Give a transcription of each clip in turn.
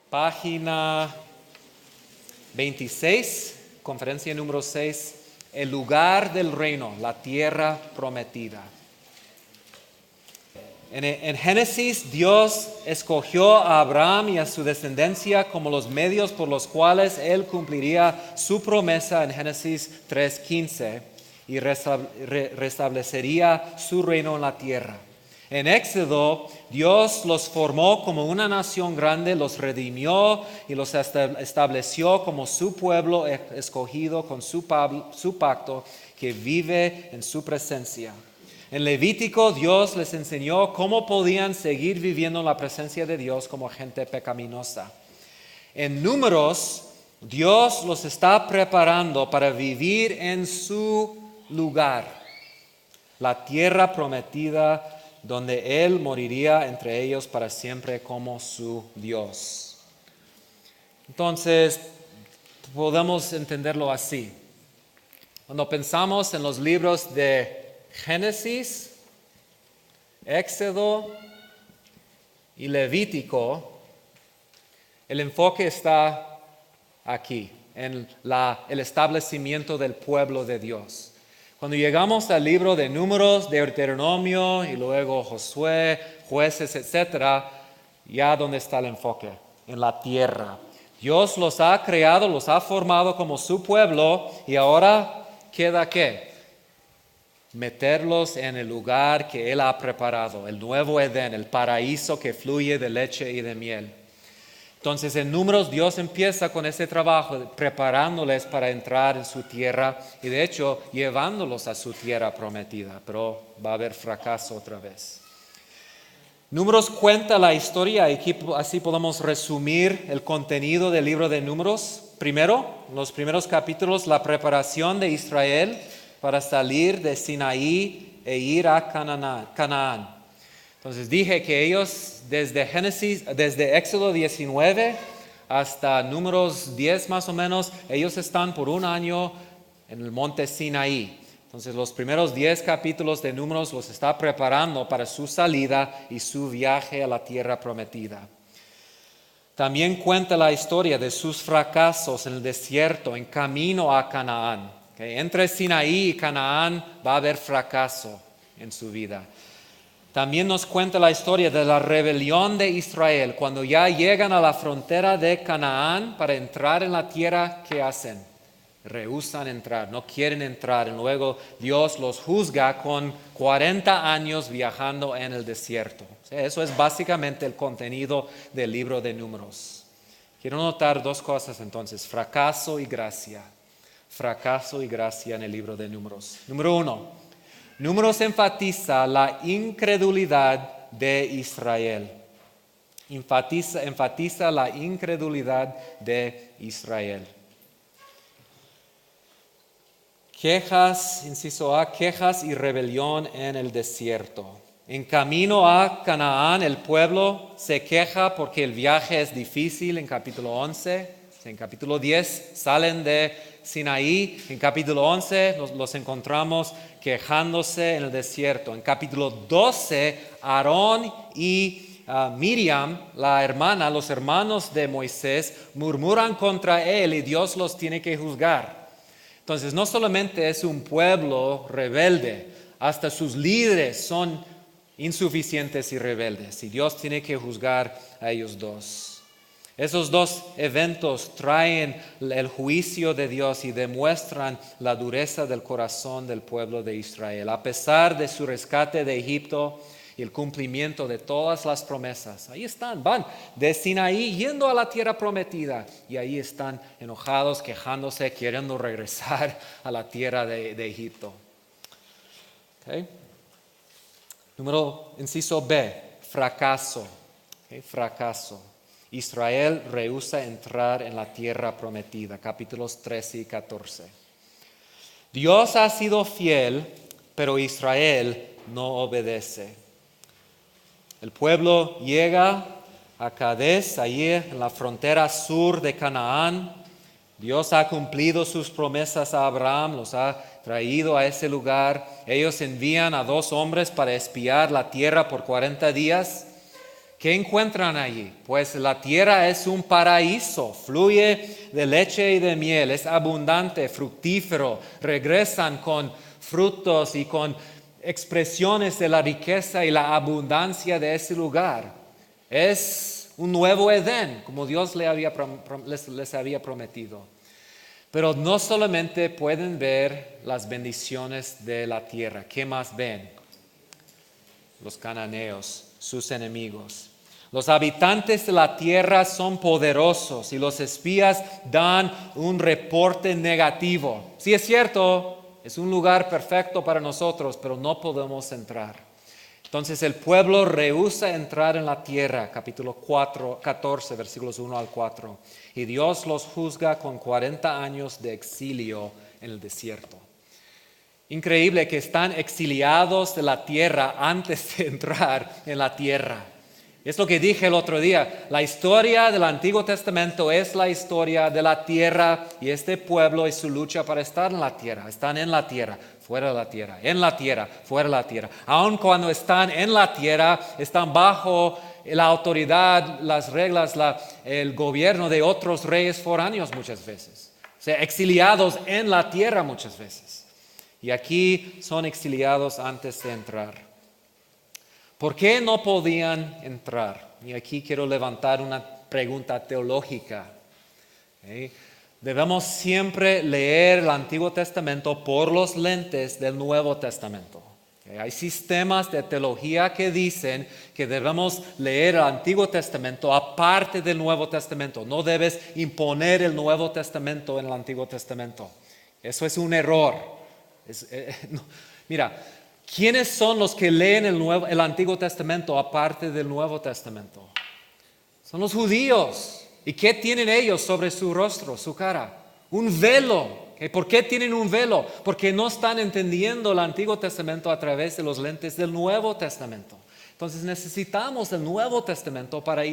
Página 26, conferencia número 6, el lugar del reino, la tierra prometida. En Génesis, Dios escogió a Abraham y a su descendencia como los medios por los cuales Él cumpliría su promesa en Génesis 3:15 y restablecería su reino en la tierra. En Éxodo, Dios los formó como una nación grande, los redimió y los estableció como su pueblo escogido con su pacto que vive en su presencia. En Levítico, Dios les enseñó cómo podían seguir viviendo en la presencia de Dios como gente pecaminosa. En Números, Dios los está preparando para vivir en su lugar, la tierra prometida donde Él moriría entre ellos para siempre como su Dios. Entonces, podemos entenderlo así. Cuando pensamos en los libros de Génesis, Éxodo y Levítico, el enfoque está aquí, en el establecimiento del pueblo de Dios. Cuando llegamos al libro de Números, Deuteronomio y luego Josué, Jueces, etc., ya donde está el enfoque, en la tierra. Dios los ha creado, los ha formado como su pueblo y ahora queda ¿qué? Meterlos en el lugar que Él ha preparado, el nuevo Edén, el paraíso que fluye de leche y de miel. Entonces en Números Dios empieza con ese trabajo, preparándoles para entrar en su tierra y de hecho llevándolos a su tierra prometida, pero va a haber fracaso otra vez. Números cuenta la historia y así podemos resumir el contenido del libro de Números. Primero, en los primeros capítulos, la preparación de Israel para salir de Sinaí e ir a Canaán. Entonces dije que ellos desde Éxodo 19 hasta Números 10 más o menos, ellos están por un año en el monte Sinaí. Entonces los primeros 10 capítulos de Números los está preparando para su salida y su viaje a la tierra prometida. También cuenta la historia de sus fracasos en el desierto, en camino a Canaán. Entre Sinaí y Canaán va a haber fracaso en su vida. También nos cuenta la historia de la rebelión de Israel. Cuando ya llegan a la frontera de Canaán para entrar en la tierra, ¿qué hacen? Rehúsan entrar, no quieren entrar. Y luego Dios los juzga con 40 años viajando en el desierto. Eso es básicamente el contenido del libro de Números. Quiero notar dos cosas entonces, fracaso y gracia. Fracaso y gracia en el libro de Números. Número 1. Números enfatiza la incredulidad de Israel. Enfatiza la incredulidad de Israel. Quejas, inciso A, quejas y rebelión en el desierto. En camino a Canaán, el pueblo se queja porque el viaje es difícil en capítulo 11. En capítulo 10 salen de Sinaí. En capítulo 11 los encontramos quejándose en el desierto. En capítulo 12, Aarón y Miriam, la hermana, los hermanos de Moisés, murmuran contra él y Dios los tiene que juzgar. Entonces, no solamente es un pueblo rebelde, hasta sus líderes son insuficientes y rebeldes, y Dios tiene que juzgar a ellos dos. Esos dos eventos traen el juicio de Dios y demuestran la dureza del corazón del pueblo de Israel. A pesar de su rescate de Egipto y el cumplimiento de todas las promesas, ahí están, van de Sinaí yendo a la tierra prometida y ahí están enojados, quejándose, queriendo regresar a la tierra de Egipto. Okay. Inciso B, fracaso. Okay, fracaso. Israel rehúsa entrar en la tierra prometida, capítulos 13 y 14. Dios ha sido fiel, pero Israel no obedece. El pueblo llega a Cades, allí en la frontera sur de Canaán. Dios ha cumplido sus promesas a Abraham, los ha traído a ese lugar. Ellos envían a 2 hombres para espiar la tierra por 40 días. ¿Qué encuentran allí? Pues la tierra es un paraíso, fluye de leche y de miel, es abundante, fructífero, regresan con frutos y con expresiones de la riqueza y la abundancia de ese lugar. Es un nuevo Edén, como Dios les había prometido. Pero no solamente pueden ver las bendiciones de la tierra, ¿qué más ven? Los cananeos, sus enemigos. Los habitantes de la tierra son poderosos y los espías dan un reporte negativo. Sí, es cierto, es un lugar perfecto para nosotros, pero no podemos entrar. Entonces el pueblo rehúsa entrar en la tierra, capítulo 14, versículos 1 al 4. Y Dios los juzga con 40 años de exilio en el desierto. Increíble que están exiliados de la tierra antes de entrar en la tierra. Es lo que dije el otro día. La historia del Antiguo Testamento es la historia de la tierra y este pueblo y su lucha para estar en la tierra. Están en la tierra, fuera de la tierra, en la tierra, fuera de la tierra. Aun cuando están en la tierra, están bajo la autoridad, las reglas, el gobierno de otros reyes foráneos muchas veces. O sea, exiliados en la tierra muchas veces. Y aquí son exiliados antes de entrar. ¿Por qué no podían entrar? Y aquí quiero levantar una pregunta teológica. ¿Okay? Debemos siempre leer el Antiguo Testamento por los lentes del Nuevo Testamento. ¿Okay? Hay sistemas de teología que dicen que debemos leer el Antiguo Testamento aparte del Nuevo Testamento. No debes imponer el Nuevo Testamento en el Antiguo Testamento. Eso es un error. No. Mira, ¿quiénes son los que leen el Antiguo Testamento aparte del Nuevo Testamento? Son los judíos. ¿Y qué tienen ellos sobre su rostro, su cara? Un velo. ¿Por qué tienen un velo? Porque no están entendiendo el Antiguo Testamento a través de los lentes del Nuevo Testamento. Entonces necesitamos el Nuevo Testamento para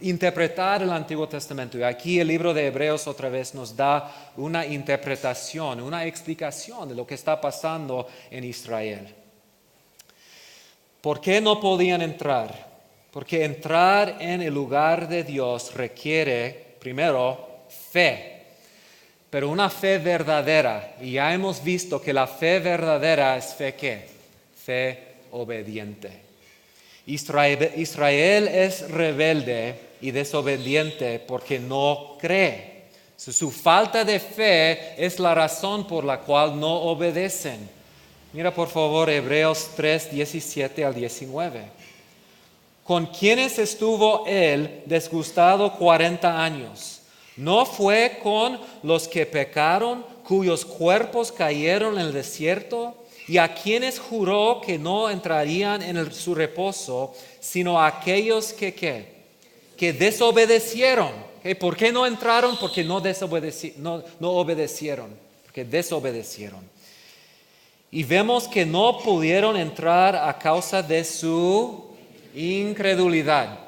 interpretar el Antiguo Testamento. Y aquí el libro de Hebreos otra vez nos da una interpretación, una explicación de lo que está pasando en Israel. ¿Por qué no podían entrar? Porque entrar en el lugar de Dios requiere, primero, fe. Pero una fe verdadera. Y ya hemos visto que la fe verdadera es fe ¿qué? Fe obediente. Israel es rebelde y desobediente porque no cree. Su falta de fe es la razón por la cual no obedecen. Mira por favor Hebreos 3, 17 al 19. ¿Con quiénes estuvo él disgustado 40 años? ¿No fue con los que pecaron, cuyos cuerpos cayeron en el desierto? Y a quienes juró que no entrarían en su reposo, sino a aquellos que desobedecieron. ¿Por qué no entraron? Porque no obedecieron. Porque desobedecieron. Y vemos que no pudieron entrar a causa de su incredulidad.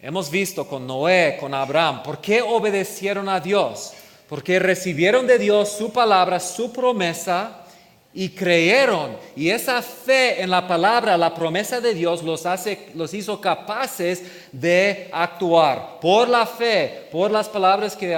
Hemos visto con Noé, con Abraham, ¿por qué obedecieron a Dios? Porque recibieron de Dios su palabra, su promesa, y creyeron, y esa fe en la palabra, la promesa de Dios los hizo capaces de actuar. Por la fe, por las palabras que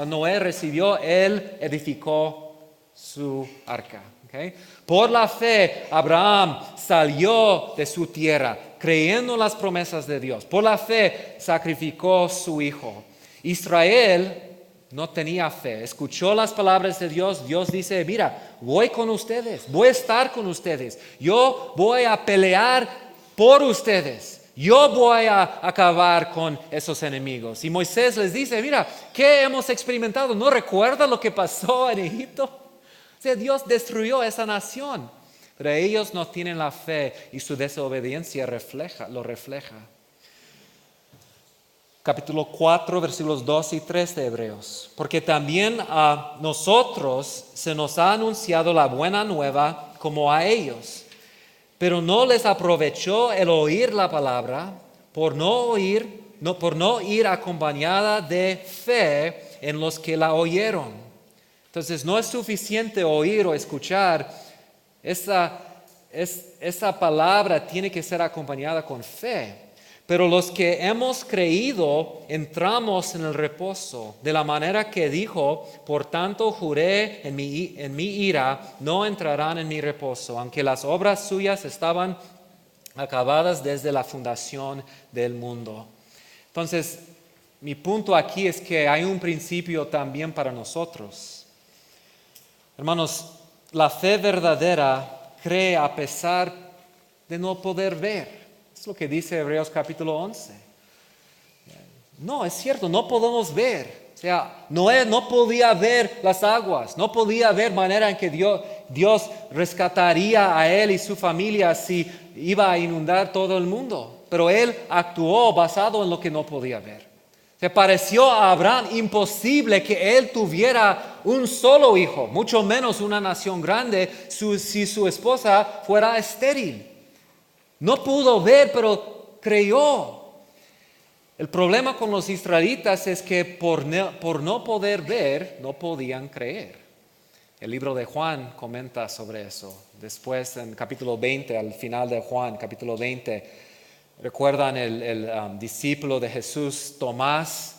Noé recibió, él edificó su arca. ¿Okay? Por la fe, Abraham salió de su tierra, creyendo en las promesas de Dios. Por la fe, sacrificó su hijo. Israel no tenía fe, escuchó las palabras de Dios. Dios dice, mira, voy con ustedes, voy a estar con ustedes. Yo voy a pelear por ustedes. Yo voy a acabar con esos enemigos. Y Moisés les dice, mira, ¿qué hemos experimentado? ¿No recuerda lo que pasó en Egipto? O sea, Dios destruyó esa nación. Pero ellos no tienen la fe y su desobediencia lo refleja. Capítulo 4, versículos 2 y 3 de Hebreos. Porque también a nosotros se nos ha anunciado la buena nueva como a ellos. Pero no les aprovechó el oír la palabra por no ir acompañada de fe en los que la oyeron. Entonces no es suficiente oír o escuchar esa esa palabra tiene que ser acompañada con fe. Pero los que hemos creído entramos en el reposo, de la manera que dijo, por tanto juré en mi ira, no entrarán en mi reposo, aunque las obras suyas estaban acabadas desde la fundación del mundo. Entonces, mi punto aquí es que hay un principio también para nosotros. Hermanos, la fe verdadera cree a pesar de no poder ver. Es lo que dice Hebreos capítulo 11. No, es cierto, no podemos ver. O sea, Noé no podía ver las aguas, no podía ver manera en que Dios rescataría a él y su familia si iba a inundar todo el mundo. Pero él actuó basado en lo que no podía ver. Se pareció a Abraham imposible que él tuviera un solo hijo, mucho menos una nación grande, si su esposa fuera estéril. No pudo ver, pero creyó. El problema con los israelitas es que por no poder ver, no podían creer. El libro de Juan comenta sobre eso. Después, en capítulo 20, al final de Juan, capítulo 20, recuerdan el discípulo de Jesús, Tomás,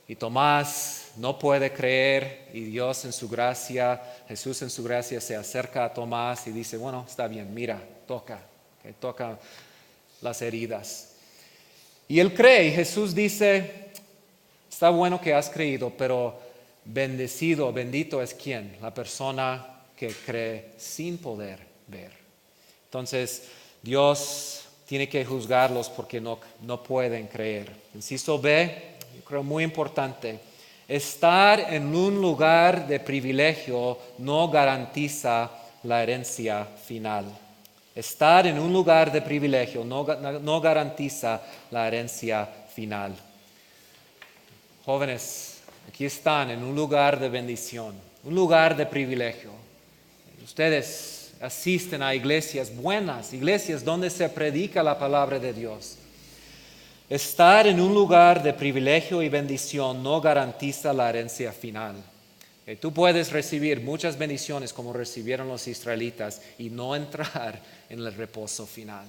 y Tomás no puede creer, y Dios en su gracia, Jesús en su gracia se acerca a Tomás y dice, bueno, está bien, mira, toca las heridas. Y él cree, y Jesús dice, está bueno que has creído, pero bendito es ¿quién? La persona que cree sin poder ver. Entonces, Dios tiene que juzgarlos porque no pueden creer. Inciso B, yo creo muy importante, estar en un lugar de privilegio no garantiza la herencia final. Estar en un lugar de privilegio no garantiza la herencia final. Jóvenes, aquí están en un lugar de bendición, un lugar de privilegio. Ustedes asisten a iglesias buenas, iglesias donde se predica la palabra de Dios. Estar en un lugar de privilegio y bendición no garantiza la herencia final. Tú puedes recibir muchas bendiciones como recibieron los israelitas y no entrar en el reposo final.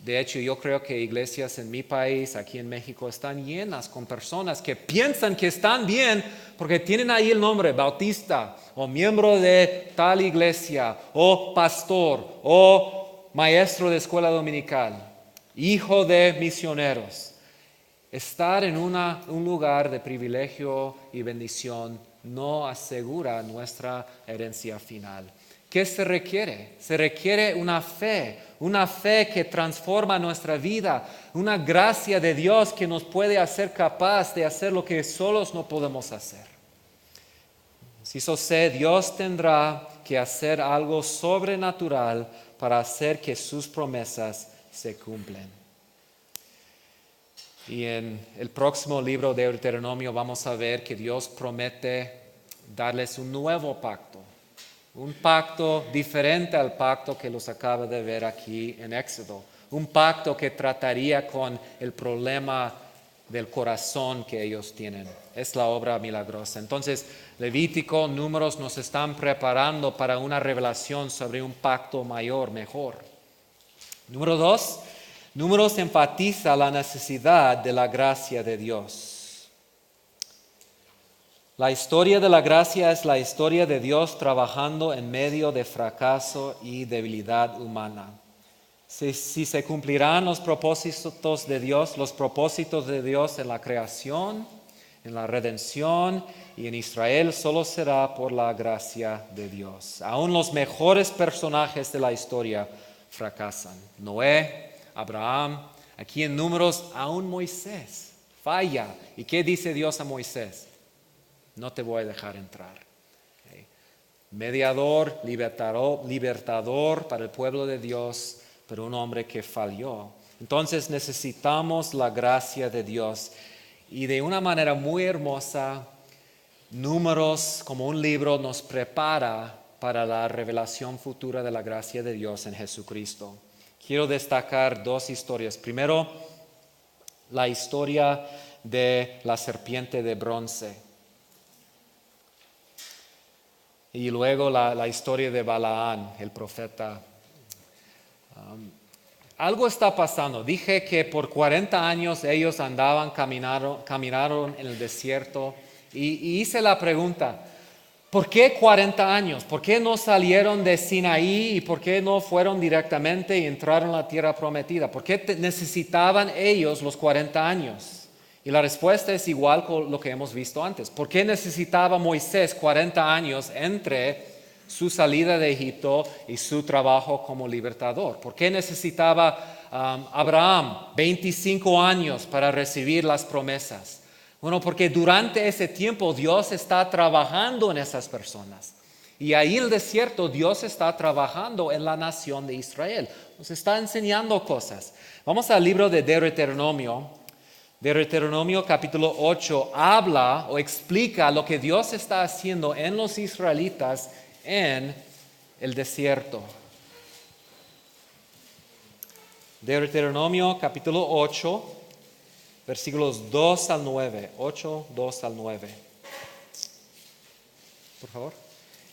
De hecho, yo creo que iglesias en mi país, aquí en México, están llenas con personas que piensan que están bien porque tienen ahí el nombre bautista o miembro de tal iglesia o pastor o maestro de escuela dominical, hijo de misioneros. Estar en un lugar de privilegio y bendición no asegura nuestra herencia final. ¿Qué se requiere? Se requiere una fe que transforma nuestra vida, una gracia de Dios que nos puede hacer capaz de hacer lo que solos no podemos hacer. Si eso sé, Dios tendrá que hacer algo sobrenatural para hacer que sus promesas se cumplan. Y en el próximo libro de Deuteronomio vamos a ver que Dios promete darles un nuevo pacto. Un pacto diferente al pacto que los acaba de ver aquí en Éxodo. Un pacto que trataría con el problema del corazón que ellos tienen. Es la obra milagrosa. Entonces, Levítico, Números nos están preparando para una revelación sobre un pacto mayor, mejor. Número 2, Números enfatiza la necesidad de la gracia de Dios. La historia de la gracia es la historia de Dios trabajando en medio de fracaso y debilidad humana. Si se cumplirán los propósitos de Dios en la creación, en la redención y en Israel, solo será por la gracia de Dios. Aún los mejores personajes de la historia fracasan. Noé, Abraham, aquí en Números, aún Moisés falla. ¿Y qué dice Dios a Moisés? No te voy a dejar entrar. Mediador, libertador para el pueblo de Dios, pero un hombre que falló. Entonces necesitamos la gracia de Dios. Y de una manera muy hermosa, Números, como un libro, nos prepara para la revelación futura de la gracia de Dios en Jesucristo. Quiero destacar dos historias. Primero, la historia de la serpiente de bronce. Y luego la historia de Balaán, el profeta Algo está pasando. Dije que por 40 años ellos caminaron en el desierto y hice la pregunta, ¿por qué 40 años? ¿Por qué no salieron de Sinaí y por qué no fueron directamente y entraron a la tierra prometida? ¿Por qué necesitaban ellos los 40 años? Y la respuesta es igual con lo que hemos visto antes. ¿Por qué necesitaba Moisés 40 años entre su salida de Egipto y su trabajo como libertador? ¿Por qué necesitaba Abraham 25 años para recibir las promesas? Bueno, porque durante ese tiempo Dios está trabajando en esas personas. Y ahí en el desierto Dios está trabajando en la nación de Israel. Nos está enseñando cosas. Vamos al libro de Deuteronomio. Deuteronomio capítulo 8 habla o explica lo que Dios está haciendo en los israelitas en el desierto. Deuteronomio capítulo 8, versículos 2 al 9. 8, 2 al 9. Por favor.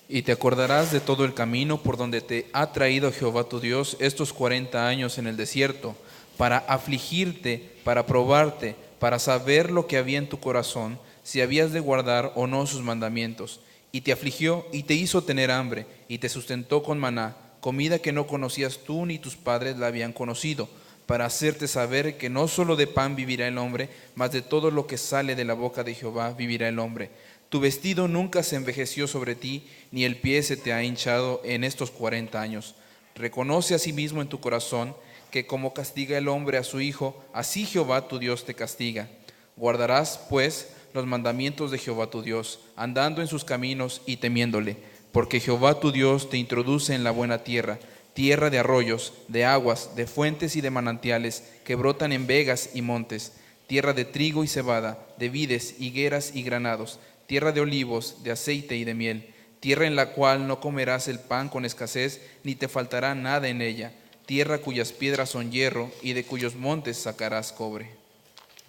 Y te acordarás de todo el camino por donde te ha traído Jehová tu Dios estos 40 años en el desierto, para afligirte, para probarte, para saber lo que había en tu corazón, si habías de guardar o no sus mandamientos. Y te afligió y te hizo tener hambre, y te sustentó con maná, comida que no conocías tú ni tus padres la habían conocido, para hacerte saber que no solo de pan vivirá el hombre, mas de todo lo que sale de la boca de Jehová vivirá el hombre. Tu vestido nunca se envejeció sobre ti, ni el pie se te ha hinchado en estos 40 años. Reconoce asimismo en tu corazón que como castiga el hombre a su hijo, así Jehová tu Dios te castiga. Guardarás, pues, los mandamientos de Jehová tu Dios, andando en sus caminos y temiéndole, porque Jehová tu Dios te introduce en la buena tierra, tierra de arroyos, de aguas, de fuentes y de manantiales que brotan en vegas y montes, tierra de trigo y cebada, de vides, higueras y granados, tierra de olivos, de aceite y de miel, tierra en la cual no comerás el pan con escasez, ni te faltará nada en ella, tierra cuyas piedras son hierro y de cuyos montes sacarás cobre.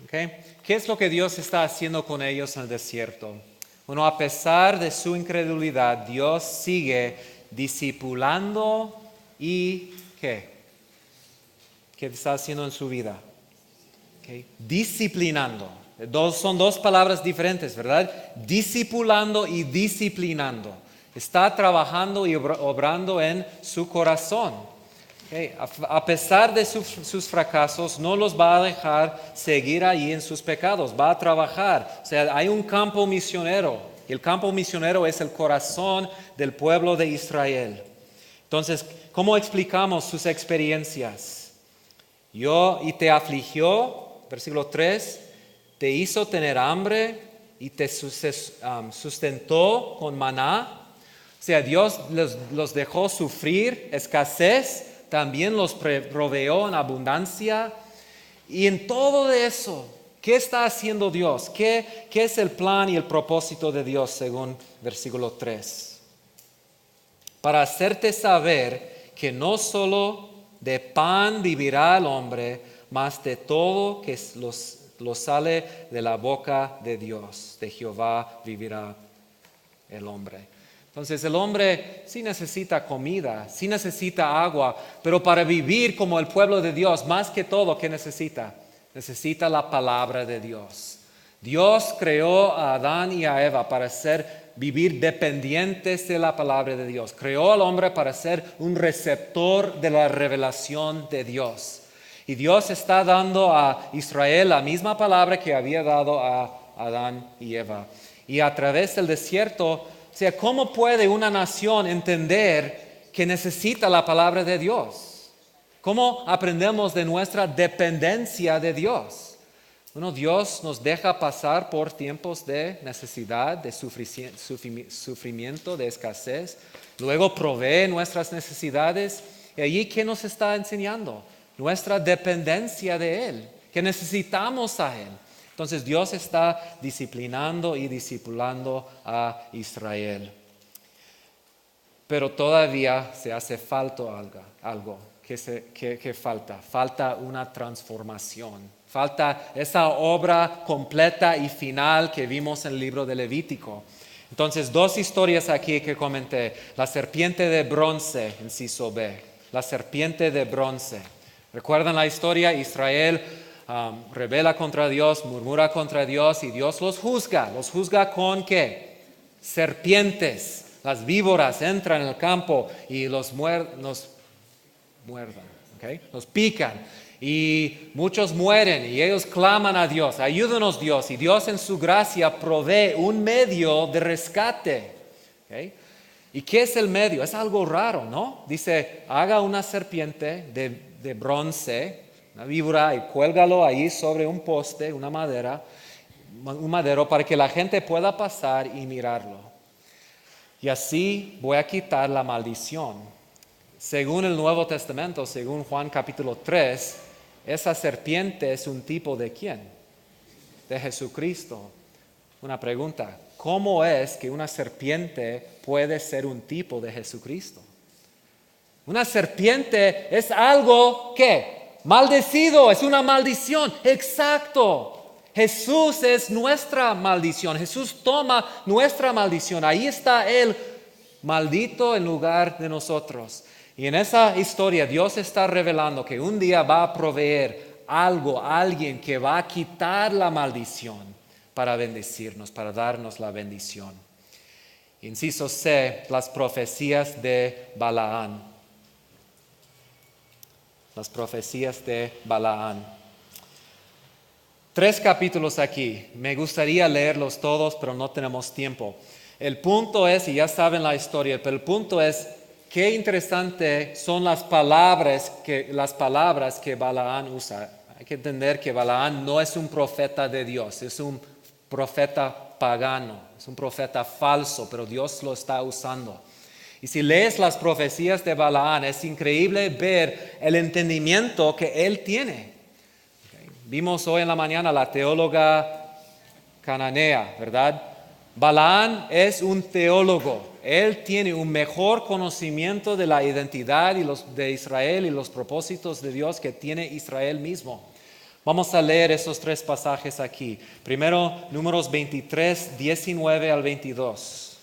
Okay. ¿Qué es lo que Dios está haciendo con ellos en el desierto? Bueno, a pesar de su incredulidad, Dios sigue discipulando y ¿qué? ¿Qué está haciendo en su vida? Okay. Disciplinando. Son dos palabras diferentes, ¿verdad? Discipulando y disciplinando. Está trabajando y obrando en su corazón. Okay. A pesar de sus fracasos, no los va a dejar seguir ahí en sus pecados, va a trabajar. O sea, hay un campo misionero, y el campo misionero es el corazón del pueblo de Israel. Entonces, ¿cómo explicamos sus experiencias? Y te afligió, versículo 3, te hizo tener hambre y te sustentó con maná. O sea, Dios los dejó sufrir escasez, también los proveyó en abundancia. Y en todo eso, ¿qué está haciendo Dios? ¿Qué es el plan y el propósito de Dios según versículo 3? Para hacerte saber que no solo de pan vivirá el hombre, mas de todo que lo sale de la boca de Dios, de Jehová vivirá el hombre. Entonces el hombre sí necesita comida, sí necesita agua, pero para vivir como el pueblo de Dios, más que todo, ¿qué necesita? Necesita la palabra de Dios. Dios creó a Adán y a Eva para vivir dependientes de la palabra de Dios. Creó al hombre para ser un receptor de la revelación de Dios. Y Dios está dando a Israel la misma palabra que había dado a Adán y Eva. Y a través del desierto, o sea, ¿cómo puede una nación entender que necesita la palabra de Dios? ¿Cómo aprendemos de nuestra dependencia de Dios? Bueno, Dios nos deja pasar por tiempos de necesidad, de sufrimiento, de escasez. Luego provee nuestras necesidades. Y allí, ¿qué nos está enseñando? Nuestra dependencia de Él, que necesitamos a Él. Entonces Dios está disciplinando y discipulando a Israel. Pero todavía se hace falta algo. ¿Qué falta? Falta una transformación. Falta esa obra completa y final que vimos en el libro de Levítico. Entonces, dos historias aquí que comenté. La serpiente de bronce, inciso B. la serpiente de bronce. ¿Recuerdan la historia? Israel rebela contra Dios, murmura contra Dios y Dios los juzga. ¿Los juzga con qué? Serpientes. Las víboras entran en el campo y los muerden, ¿okay? Los pican. Y muchos mueren y ellos claman a Dios, ayúdanos Dios. Y Dios en su gracia provee un medio de rescate. ¿Okay? ¿Y qué es el medio? Es algo raro, ¿no? Dice, haga una serpiente de bronce, una víbora, y cuélgalo ahí sobre un poste, un madero, para que la gente pueda pasar y mirarlo. Y así voy a quitar la maldición. Según el Nuevo Testamento, según Juan capítulo 3, esa serpiente es un tipo de ¿quién? De Jesucristo. Una pregunta, ¿cómo es que una serpiente puede ser un tipo de Jesucristo? Una serpiente es algo que maldecido, es una maldición. Exacto. Jesús es nuestra maldición. Jesús toma nuestra maldición. Ahí está Él, maldito en lugar de nosotros. Y en esa historia Dios está revelando que un día va a proveer algo, alguien que va a quitar la maldición para bendecirnos, para darnos la bendición. Inciso C, las profecías de Balaán. Las profecías de Balaán. 3 capítulos aquí. Me gustaría leerlos todos, pero no tenemos tiempo. El punto es, y ya saben la historia, pero el punto es, qué interesante son las palabras que Balaán usa. Hay que entender que Balaán no es un profeta de Dios, es un profeta pagano, es un profeta falso, pero Dios lo está usando. Y si lees las profecías de Balaán, es increíble ver el entendimiento que él tiene. Vimos hoy en la mañana la teóloga cananea, ¿verdad? Balaán es un teólogo. Él tiene un mejor conocimiento de la identidad de Israel y los propósitos de Dios que tiene Israel mismo. Vamos a leer esos 3 pasajes aquí. Primero, Números 23, 19 al 22.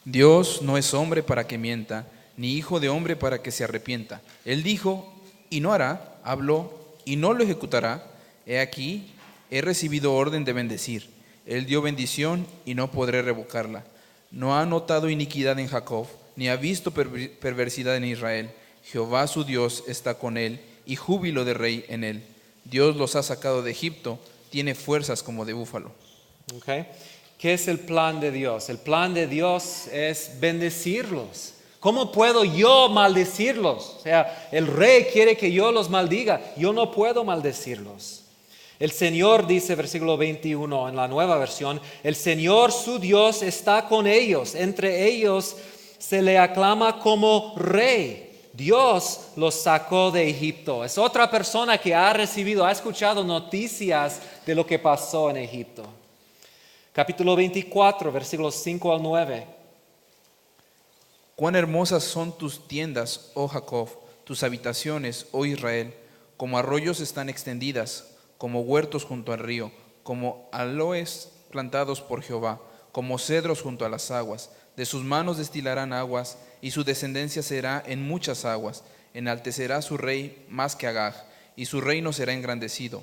Dios no es hombre para que mienta, ni hijo de hombre para que se arrepienta. Él dijo, y no hará, habló, y no lo ejecutará. He aquí, he recibido orden de bendecir. Él dio bendición, y no podré revocarla. No ha notado iniquidad en Jacob, ni ha visto perversidad en Israel. Jehová su Dios está con él, y júbilo de rey en él. Dios los ha sacado de Egipto, tiene fuerzas como de búfalo. Okay. ¿Qué es el plan de Dios? El plan de Dios es bendecirlos. ¿Cómo puedo yo maldecirlos? O sea, el rey quiere que yo los maldiga. Yo no puedo maldecirlos. El Señor dice, versículo 21 en la nueva versión, el Señor su Dios está con ellos. Entre ellos se le aclama como rey. Dios los sacó de Egipto. Es otra persona que ha escuchado noticias de lo que pasó en Egipto. Capítulo 24, versículos 5 al 9. Cuán hermosas son tus tiendas, oh Jacob, tus habitaciones, oh Israel, como arroyos están extendidas, como huertos junto al río, como aloes plantados por Jehová, como cedros junto a las aguas. De sus manos destilarán aguas, y su descendencia será en muchas aguas. Enaltecerá su rey más que Agag, y su reino será engrandecido.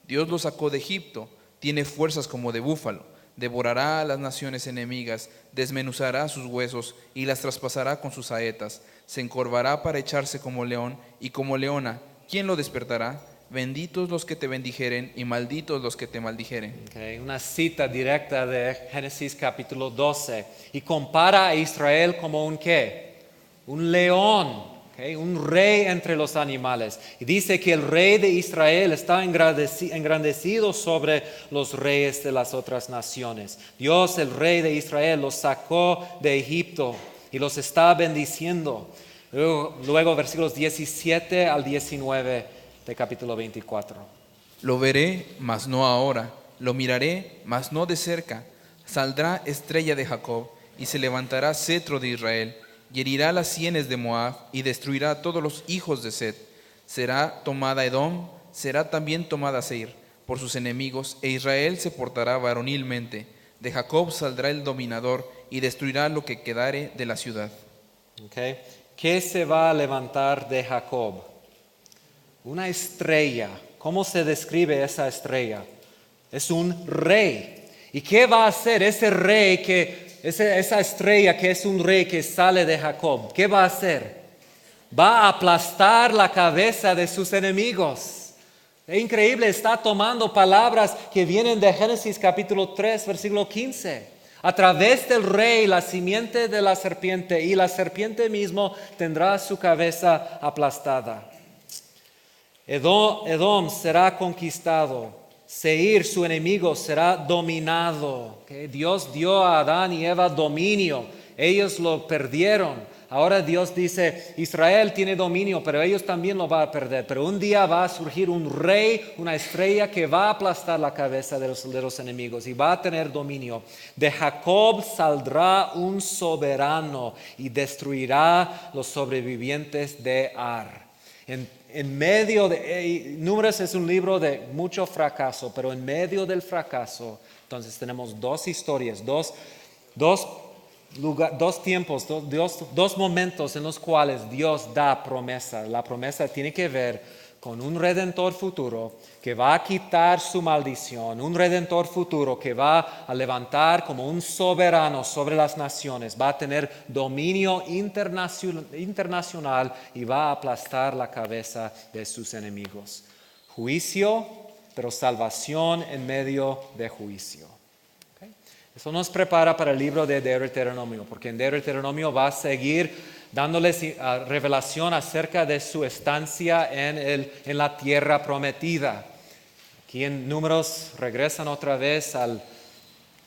Dios lo sacó de Egipto, tiene fuerzas como de búfalo. Devorará a las naciones enemigas, desmenuzará sus huesos y las traspasará con sus saetas. Se encorvará para echarse como león y como leona. ¿Quién lo despertará? Benditos los que te bendijeren y malditos los que te maldijeren. Okay, una cita directa de Génesis capítulo 12. Y compara a Israel como un ¿qué? Un león. Okay, un rey entre los animales. Y dice que el rey de Israel está engrandecido sobre los reyes de las otras naciones. Dios, el rey de Israel, los sacó de Egipto y los está bendiciendo. Luego versículos 17 al 19 de capítulo 24. Lo veré, mas no ahora. Lo miraré, mas no de cerca. Saldrá estrella de Jacob y se levantará cetro de Israel. Y herirá las sienes de Moab y destruirá a todos los hijos de Set. Será tomada Edom, será también tomada Seir por sus enemigos, e Israel se portará varonilmente. De Jacob saldrá el dominador y destruirá lo que quedare de la ciudad. ¿Okay? ¿Qué se va a levantar de Jacob? Una estrella. ¿Cómo se describe esa estrella? Es un rey. ¿Y qué va a hacer ese rey esa estrella que es un rey que sale de Jacob? ¿Qué va a hacer? Va a aplastar la cabeza de sus enemigos. Es increíble, está tomando palabras que vienen de Génesis capítulo 3, versículo 15. A través del rey, la simiente de la serpiente y la serpiente mismo tendrá su cabeza aplastada. Edom será conquistado. Seir, su enemigo, será dominado. ¿Okay? Dios dio a Adán y Eva dominio. Ellos lo perdieron. Ahora Dios dice, Israel tiene dominio, pero ellos también lo van a perder. Pero un día va a surgir un rey, una estrella que va a aplastar la cabeza de los enemigos y va a tener dominio. De Jacob saldrá un soberano y destruirá los sobrevivientes de Ar. En medio de Números es un libro de mucho fracaso, pero en medio del fracaso, entonces tenemos dos historias, dos tiempos, dos momentos en los cuales Dios da promesa. La promesa tiene que ver con un redentor futuro que va a quitar su maldición, un redentor futuro que va a levantar como un soberano sobre las naciones, va a tener dominio internacional y va a aplastar la cabeza de sus enemigos. Juicio, pero salvación en medio de juicio. Eso nos prepara para el libro de Deuteronomio, porque en Deuteronomio va a seguir dándoles revelación acerca de su estancia en la tierra prometida. Aquí en Números regresan otra vez al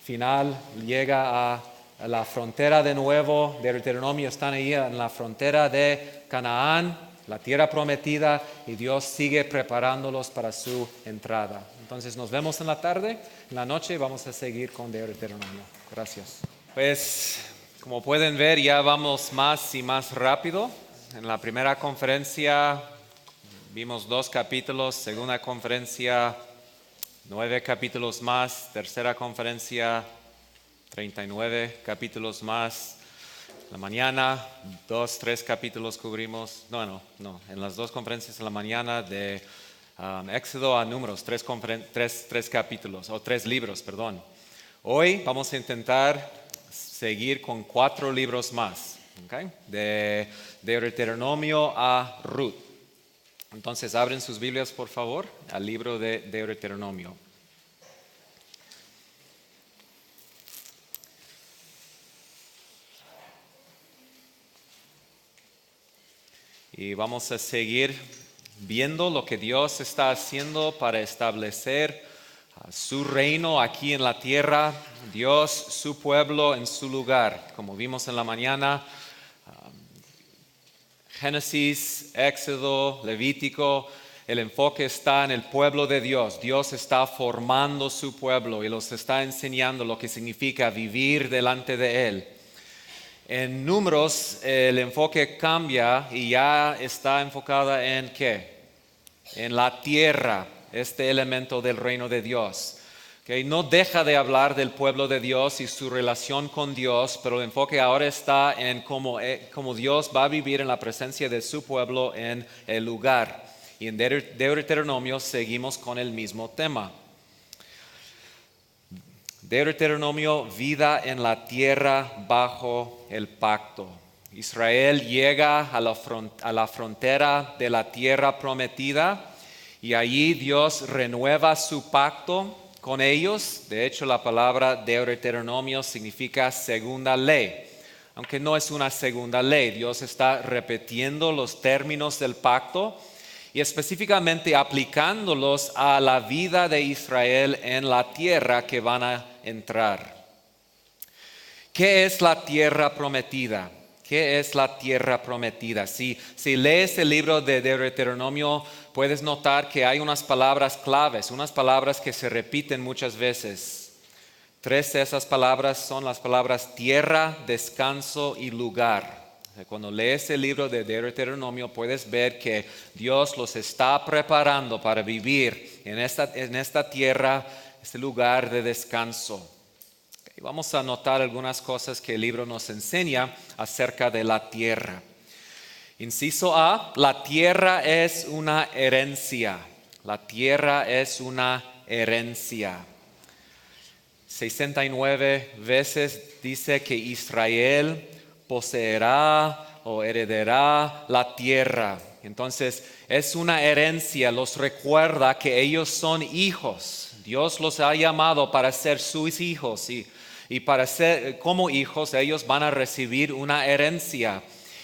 final, llega a la frontera de nuevo. Deuteronomio están ahí en la frontera de Canaán, la tierra prometida, y Dios sigue preparándolos para su entrada. Entonces nos vemos en la tarde, en la noche vamos a seguir con Deuteronomio. Gracias. Pues como pueden ver ya vamos más y más rápido. En la primera conferencia vimos 2 capítulos, segunda conferencia 9 capítulos más, tercera conferencia 39 capítulos más. La mañana 3 capítulos cubrimos, no, en las 2 conferencias de la mañana de Éxodo a Números, 3 capítulos, o 3 libros, perdón. Hoy vamos a intentar seguir con 4 libros más, ¿okay? De Deuteronomio a Ruth. Entonces abren sus Biblias por favor al libro de Deuteronomio. Y vamos a seguir viendo lo que Dios está haciendo para establecer su reino aquí en la tierra, Dios, su pueblo en su lugar. Como vimos en la mañana, Génesis, Éxodo, Levítico, el enfoque está en el pueblo de Dios. Dios está formando su pueblo y los está enseñando lo que significa vivir delante de Él. En Números el enfoque cambia y ya está enfocada en ¿qué? En la tierra, este elemento del reino de Dios. Okay, no deja de hablar del pueblo de Dios y su relación con Dios, pero el enfoque ahora está en cómo Dios va a vivir en la presencia de su pueblo en el lugar. Y en Deuteronomio seguimos con el mismo tema. Deuteronomio, vida en la tierra bajo el pacto. Israel llega a la frontera de la tierra prometida y allí Dios renueva su pacto con ellos. De hecho, la palabra Deuteronomio significa segunda ley, aunque no es una segunda ley. Dios está repitiendo los términos del pacto y específicamente aplicándolos a la vida de Israel en la tierra que van a entrar. ¿Qué es la tierra prometida? ¿Qué es la tierra prometida? Si lees el libro de Deuteronomio, puedes notar que hay unas palabras claves, unas palabras que se repiten muchas veces. 3 de esas palabras son las palabras tierra, descanso y lugar. Cuando lees el libro de Deuteronomio puedes ver que Dios los está preparando para vivir en esta tierra, este lugar de descanso. vamos a notar algunas cosas que el libro nos enseña acerca de la tierra. Inciso A, la tierra es una herencia. La tierra es una herencia. 69 veces dice que Israel poseerá o heredará la tierra. Entonces es una herencia, los recuerda que ellos son hijos. Dios los ha llamado para ser sus hijos y para ser como hijos ellos van a recibir una herencia.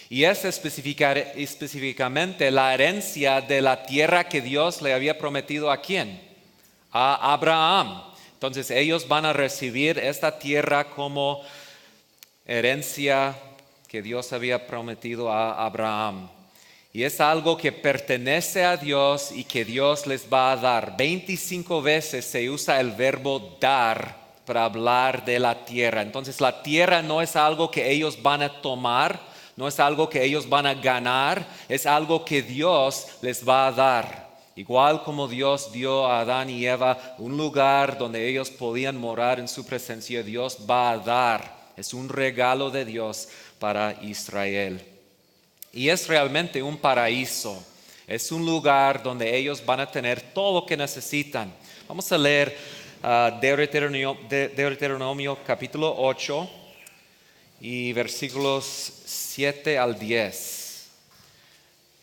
Y es específicamente la herencia de la tierra que Dios le había prometido ¿a quién? A Abraham. Entonces ellos van a recibir esta tierra como herencia que Dios había prometido a Abraham. Y es algo que pertenece a Dios y que Dios les va a dar. 25 veces se usa el verbo dar para hablar de la tierra. Entonces la tierra no es algo que ellos van a tomar, no es algo que ellos van a ganar, es algo que Dios les va a dar. Igual como Dios dio a Adán y Eva un lugar donde ellos podían morar en su presencia, Dios va a dar. Es un regalo de Dios para Israel. Y es realmente un paraíso. Es un lugar donde ellos van a tener todo lo que necesitan. Vamos a leer Deuteronomio capítulo 8 y versículos 7 al 10.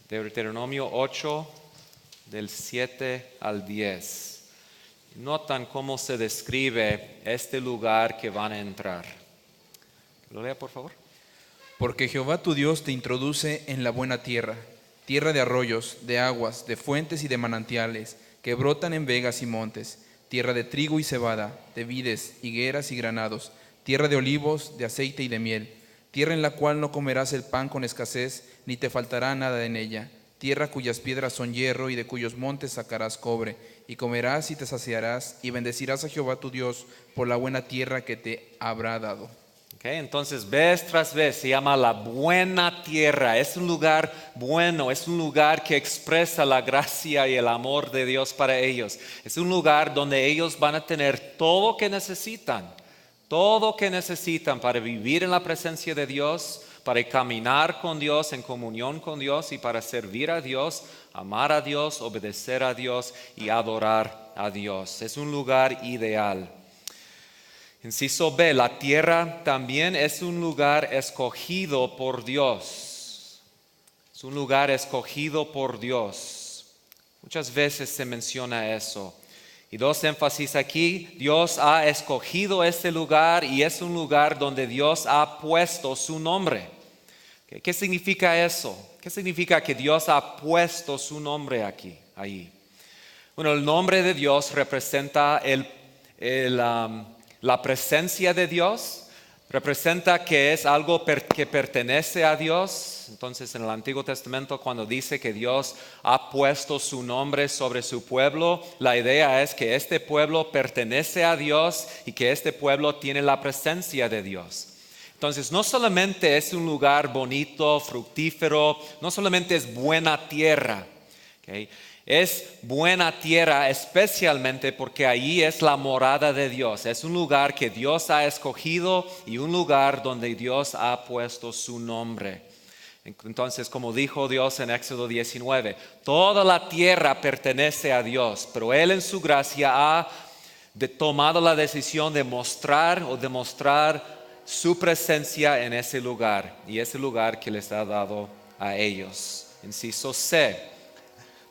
Deuteronomio 8 del 7 al 10. Notan cómo se describe este lugar que van a entrar. ¿Lo lea, por favor? Porque Jehová tu Dios te introduce en la buena tierra, tierra de arroyos, de aguas, de fuentes y de manantiales, que brotan en vegas y montes, tierra de trigo y cebada, de vides, higueras y granados, tierra de olivos, de aceite y de miel, tierra en la cual no comerás el pan con escasez, ni te faltará nada en ella, tierra cuyas piedras son hierro y de cuyos montes sacarás cobre, y comerás y te saciarás, y bendecirás a Jehová tu Dios por la buena tierra que te habrá dado. Entonces, vez tras vez se llama la buena tierra. Es un lugar bueno, es un lugar que expresa la gracia y el amor de Dios para ellos. Es un lugar donde ellos van a tener todo lo que necesitan para vivir en la presencia de Dios, para caminar con Dios, en comunión con Dios y para servir a Dios, amar a Dios, obedecer a Dios y adorar a Dios. Es un lugar ideal. Inciso B, la tierra también es un lugar escogido por Dios. Es un lugar escogido por Dios. Muchas veces se menciona eso. Y dos énfasis aquí, Dios ha escogido este lugar y es un lugar donde Dios ha puesto su nombre. ¿Qué significa eso? ¿Qué significa que Dios ha puesto su nombre aquí, ahí? Bueno, el nombre de Dios representa la presencia de Dios, representa que es algo que pertenece a Dios. Entonces en el Antiguo Testamento cuando dice que Dios ha puesto su nombre sobre su pueblo, la idea es que este pueblo pertenece a Dios y que este pueblo tiene la presencia de Dios. Entonces no solamente es un lugar bonito, fructífero, no solamente es buena tierra, ¿okay? Es buena tierra especialmente porque allí es la morada de Dios. Es un lugar que Dios ha escogido y un lugar donde Dios ha puesto su nombre. Entonces, como dijo Dios en Éxodo 19, toda la tierra pertenece a Dios, pero Él en su gracia ha tomado la decisión de demostrar su presencia en ese lugar y ese lugar que les ha dado a ellos. Inciso C.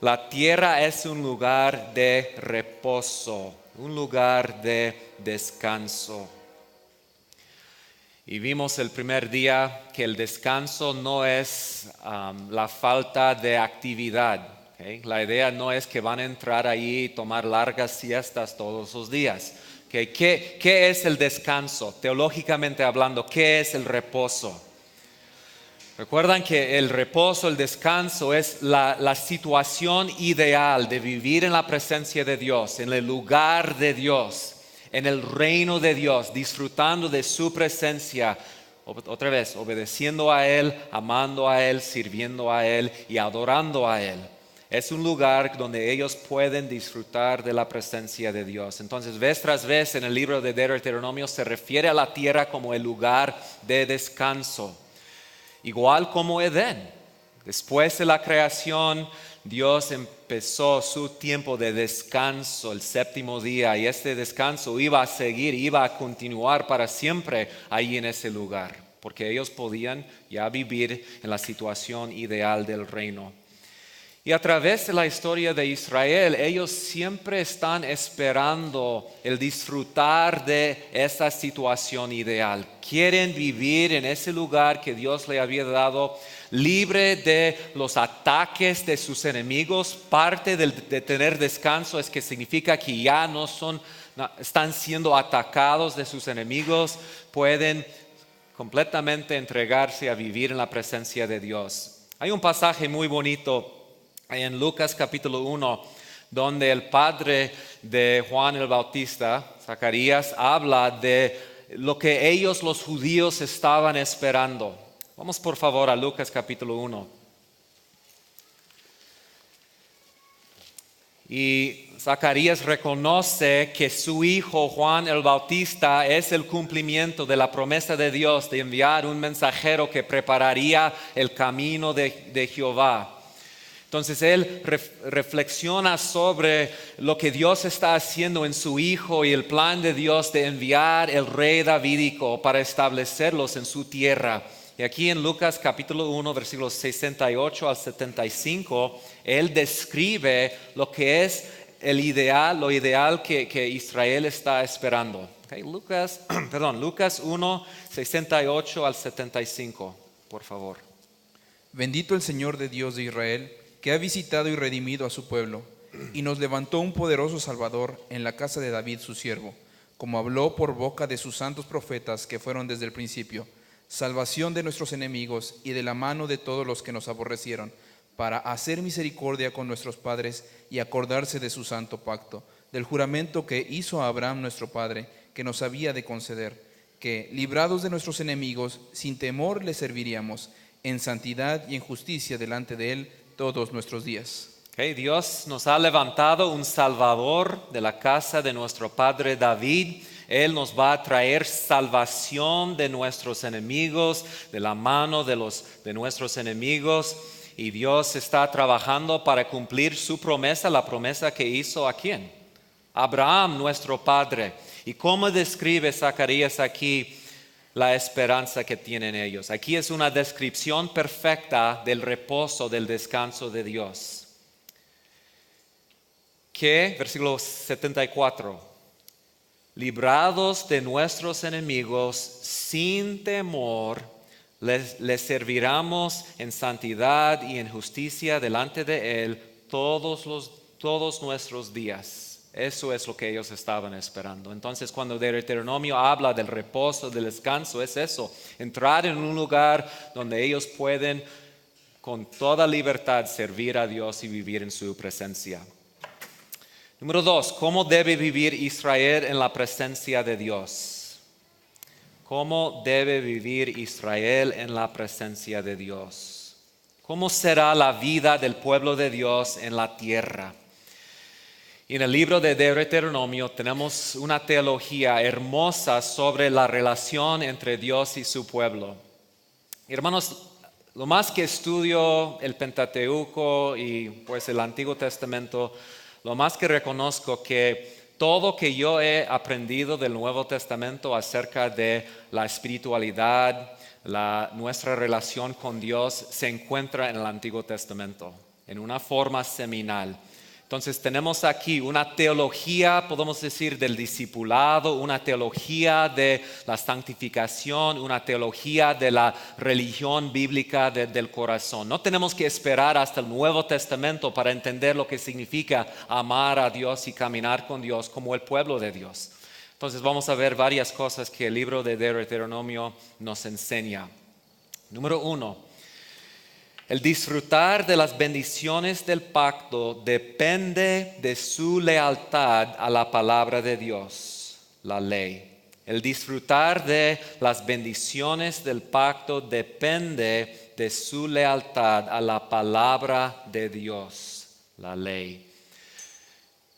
La tierra es un lugar de reposo, un lugar de descanso. Y vimos el primer día que el descanso no es la falta de actividad. ¿Okay? La idea no es que van a entrar ahí y tomar largas siestas todos los días. ¿Okay? ¿Qué es el descanso? Teológicamente hablando, ¿qué es el reposo? Recuerdan que el reposo, el descanso es la situación ideal de vivir en la presencia de Dios, en el lugar de Dios, en el reino de Dios, disfrutando de su presencia, otra vez, obedeciendo a Él, amando a Él, sirviendo a Él y adorando a Él. es un lugar donde ellos pueden disfrutar de la presencia de Dios. Entonces, vez tras vez en el libro de Deuteronomio se refiere a la tierra como el lugar de descanso, igual como Edén. Después de la creación, Dios empezó su tiempo de descanso el séptimo día, y este descanso iba a seguir, iba a continuar para siempre ahí en ese lugar, porque ellos podían ya vivir en la situación ideal del reino. Y a través de la historia de Israel, ellos siempre están esperando el disfrutar de esa situación ideal. Quieren vivir en ese lugar que Dios le había dado, libre de los ataques de sus enemigos. Parte de tener descanso es que significa que ya no están siendo atacados de sus enemigos, pueden completamente entregarse a vivir en la presencia de Dios. Hay un pasaje muy bonito en Lucas capítulo 1, donde el padre de Juan el Bautista, Zacarías, habla de lo que ellos, los judíos, estaban esperando. Vamos por favor a Lucas capítulo 1. Y Zacarías reconoce que su hijo Juan el Bautista es el cumplimiento de la promesa de Dios de enviar un mensajero que prepararía el camino de Jehová. Entonces él reflexiona sobre lo que Dios está haciendo en su hijo y el plan de Dios de enviar el rey davídico para establecerlos en su tierra. Y aquí en Lucas capítulo 1, versículos 68 al 75, él describe lo que es lo ideal que Israel está esperando. Okay, Lucas 1, 68 al 75, por favor. Bendito el Señor de Dios de Israel, que ha visitado y redimido a su pueblo, y nos levantó un poderoso Salvador en la casa de David su siervo, como habló por boca de sus santos profetas que fueron desde el principio, salvación de nuestros enemigos y de la mano de todos los que nos aborrecieron, para hacer misericordia con nuestros padres y acordarse de su santo pacto, del juramento que hizo a Abraham nuestro padre, que nos había de conceder, que, librados de nuestros enemigos, sin temor le serviríamos, en santidad y en justicia delante de él todos nuestros días. Okay, Dios nos ha levantado un Salvador de la casa de nuestro padre David. Él nos va a traer salvación de nuestros enemigos, de la mano de nuestros enemigos. Y Dios está trabajando para cumplir su promesa, la promesa que hizo ¿a quién? Abraham, nuestro padre. ¿Y cómo describe Zacarías aquí la esperanza que tienen ellos? Aquí es una descripción perfecta del reposo, del descanso de Dios. Que, versículo 74, librados de nuestros enemigos sin temor, les serviremos en santidad y en justicia delante de Él todos nuestros días. Eso es lo que ellos estaban esperando. Entonces, cuando Deuteronomio habla del reposo, del descanso, es eso: entrar en un lugar donde ellos pueden con toda libertad servir a Dios y vivir en su presencia. Número 2, ¿cómo debe vivir Israel en la presencia de Dios? ¿Cómo debe vivir Israel en la presencia de Dios? ¿Cómo será la vida del pueblo de Dios en la tierra? Y en el libro de Deuteronomio tenemos una teología hermosa sobre la relación entre Dios y su pueblo. Hermanos, lo más que estudio el Pentateuco y pues el Antiguo Testamento, lo más que reconozco que todo que yo he aprendido del Nuevo Testamento acerca de la espiritualidad, nuestra relación con Dios, se encuentra en el Antiguo Testamento, en una forma seminal. Entonces tenemos aquí una teología, podemos decir, del discipulado, una teología de la santificación, una teología de la religión bíblica del corazón. No tenemos que esperar hasta el Nuevo Testamento para entender lo que significa amar a Dios y caminar con Dios como el pueblo de Dios. Entonces vamos a ver varias cosas que el libro de Deuteronomio nos enseña. Número 1. El disfrutar de las bendiciones del pacto depende de su lealtad a la palabra de Dios, la ley. El disfrutar de las bendiciones del pacto depende de su lealtad a la palabra de Dios, la ley.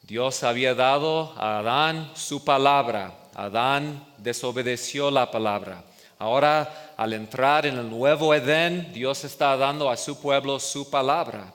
Dios había dado a Adán su palabra. Adán desobedeció la palabra. Ahora, al entrar en el nuevo Edén, Dios está dando a su pueblo su palabra.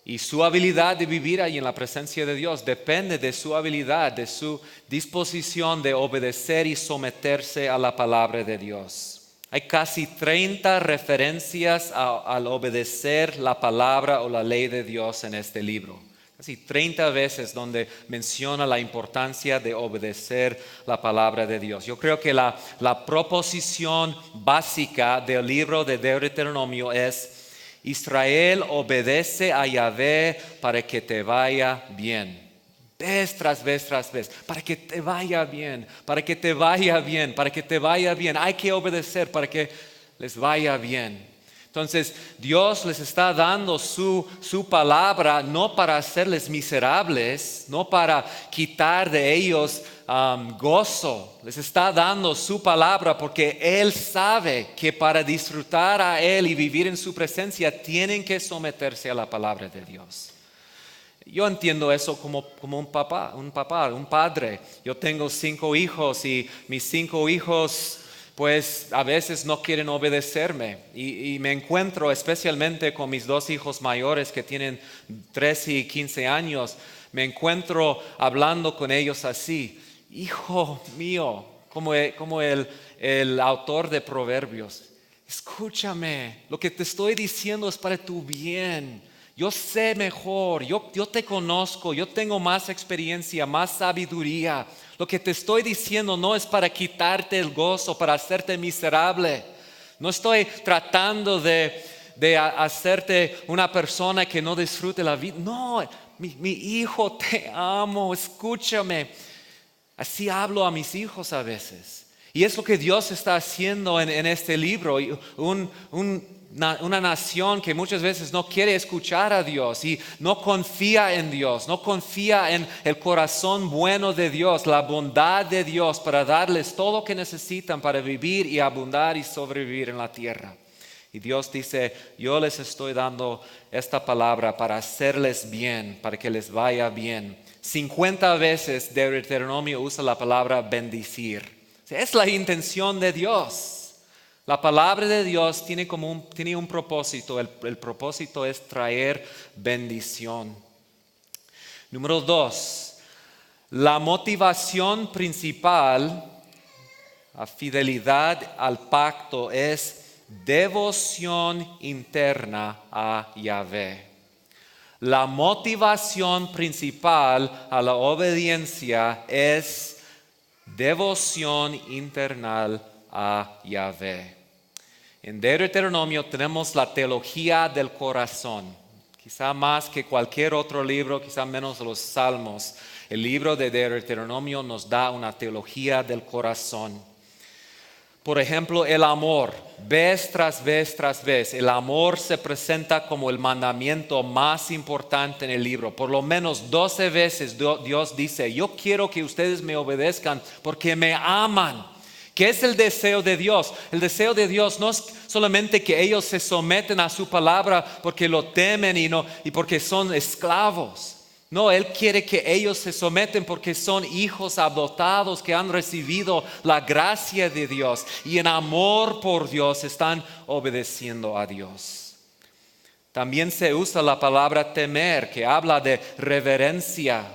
Y su habilidad de vivir ahí en la presencia de Dios depende de su habilidad, de su disposición de obedecer y someterse a la palabra de Dios. Hay casi 30 referencias al obedecer la palabra o la ley de Dios en este libro. Casi 30 veces donde menciona la importancia de obedecer la palabra de Dios. Yo creo que la proposición básica del libro de Deuteronomio es: Israel, obedece a Yahvé para que te vaya bien. Vez tras vez tras vez, para que te vaya bien, para que te vaya bien, para que te vaya bien. Hay que obedecer para que les vaya bien. Entonces, Dios les está dando su palabra no para hacerles miserables, no para quitar de ellos gozo. Les está dando su palabra porque Él sabe que para disfrutar a Él y vivir en su presencia tienen que someterse a la palabra de Dios. Yo entiendo eso como un padre. Yo tengo 5 hijos y mis 5 hijos pues a veces no quieren obedecerme y me encuentro especialmente con mis 2 hijos mayores que tienen 13 y 15 años, me encuentro hablando con ellos así: hijo mío, como el autor de Proverbios, escúchame, lo que te estoy diciendo es para tu bien. Yo sé mejor, yo te conozco, yo tengo más experiencia, más sabiduría. Lo que te estoy diciendo no es para quitarte el gozo, para hacerte miserable. No estoy tratando de hacerte una persona que no disfrute la vida. No, mi hijo, te amo, escúchame. Así hablo a mis hijos a veces. Y es lo que Dios está haciendo en este libro. Una nación que muchas veces no quiere escuchar a Dios y no confía en Dios, no confía en el corazón bueno de Dios, la bondad de Dios para darles todo lo que necesitan para vivir y abundar y sobrevivir en la tierra. Y Dios dice: yo les estoy dando esta palabra para hacerles bien, para que les vaya bien. 50 veces Deuteronomio usa la palabra bendecir. Es la intención de Dios. La palabra de Dios tiene un propósito. El propósito es traer bendición. Número 2. La motivación principal a fidelidad al pacto es devoción interna a Yahvé. La motivación principal a la obediencia es devoción interna a Yahvé. En Deuteronomio tenemos la teología del corazón. Quizá más que cualquier otro libro, quizá menos los Salmos. El libro de Deuteronomio nos da una teología del corazón. Por ejemplo, el amor. Vez tras vez tras vez, el amor se presenta como el mandamiento más importante en el libro. Por lo menos 12 veces Dios dice: yo quiero que ustedes me obedezcan porque me aman. ¿Qué es el deseo de Dios? El deseo de Dios no es solamente que ellos se someten a su palabra porque lo temen y porque son esclavos. No, Él quiere que ellos se someten porque son hijos adoptados que han recibido la gracia de Dios y en amor por Dios están obedeciendo a Dios. También se usa la palabra temer, que habla de reverencia.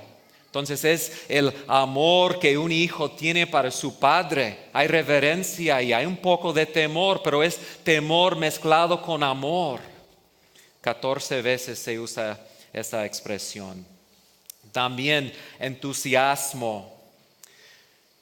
Entonces es el amor que un hijo tiene para su padre. Hay reverencia y hay un poco de temor, pero es temor mezclado con amor. 14 veces se usa esa expresión. También entusiasmo.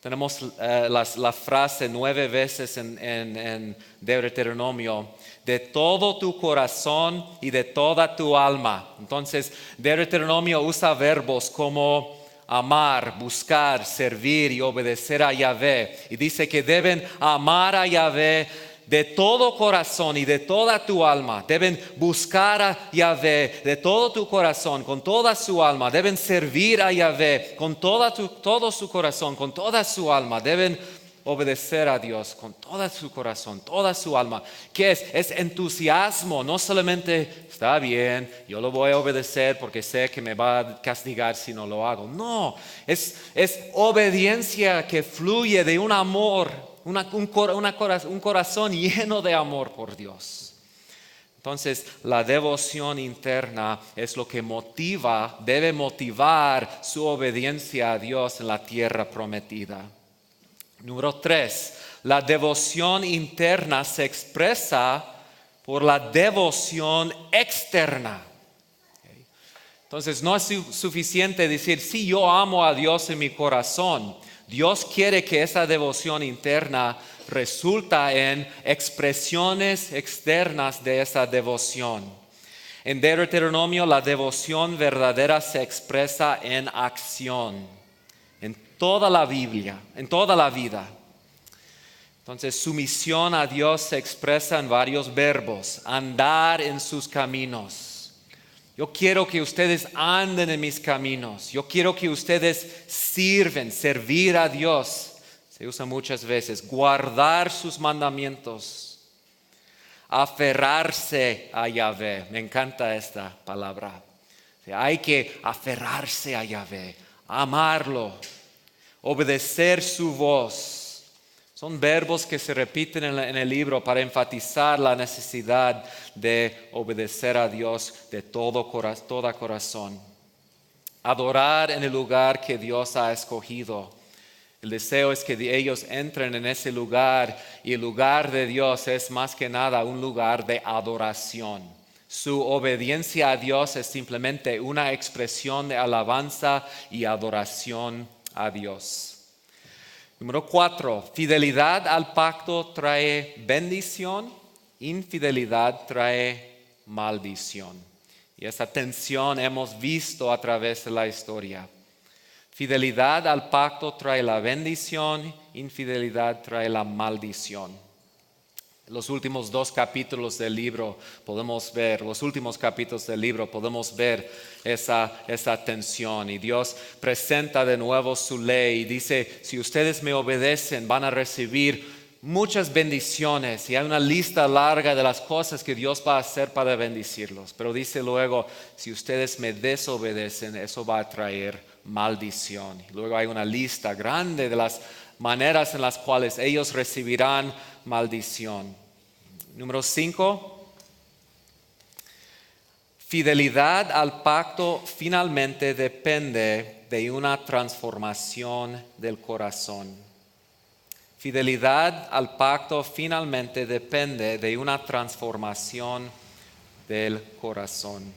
Tenemos la frase 9 veces en Deuteronomio: de todo tu corazón y de toda tu alma. Entonces Deuteronomio usa verbos como amar, buscar, servir y obedecer a Yahvé. Y dice que deben amar a Yahvé de todo corazón y de toda tu alma. Deben buscar a Yahvé de todo tu corazón, con toda su alma. Deben servir a Yahvé con todo su corazón, con toda su alma. Deben obedecer a Dios con todo su corazón, toda su alma. ¿Qué es? Es entusiasmo, no solamente está bien, yo lo voy a obedecer porque sé que me va a castigar si no lo hago. No, es obediencia que fluye de un amor, un corazón lleno de amor por Dios. Entonces, la devoción interna es lo que debe motivar su obediencia a Dios en la tierra prometida. Número 3, la devoción interna se expresa por la devoción externa. Entonces, no es suficiente decir, sí, yo amo a Dios en mi corazón. Dios quiere que esa devoción interna resulta en expresiones externas de esa devoción. En Deuteronomio, la devoción verdadera se expresa en acción, en toda la Biblia, en toda la vida. Entonces, sumisión a Dios se expresa en varios verbos: andar en sus caminos. Yo quiero que ustedes anden en mis caminos. Yo quiero que ustedes servir a Dios. Se usa muchas veces, guardar sus mandamientos, aferrarse a Yahvé. Me encanta esta palabra. Hay que aferrarse a Yahvé, amarlo, obedecer su voz. Son verbos que se repiten en el libro para enfatizar la necesidad de obedecer a Dios de todo corazón. Adorar en el lugar que Dios ha escogido. El deseo es que ellos entren en ese lugar, y el lugar de Dios es más que nada un lugar de adoración. Su obediencia a Dios es simplemente una expresión de alabanza y adoración a Dios. Número 4, fidelidad al pacto trae bendición, infidelidad trae maldición. Y esa tensión hemos visto a través de la historia. Fidelidad al pacto trae la bendición, infidelidad trae la maldición. En los últimos capítulos del libro podemos ver esa tensión. Y Dios presenta de nuevo su ley y dice, si ustedes me obedecen van a recibir muchas bendiciones. Y hay una lista larga de las cosas que Dios va a hacer para bendecirlos. Pero dice luego, si ustedes me desobedecen, eso va a traer maldición. Luego hay una lista grande de las maneras en las cuales ellos recibirán maldición. Número 5, fidelidad al pacto finalmente depende de una transformación del corazón. Fidelidad al pacto finalmente depende de una transformación del corazón.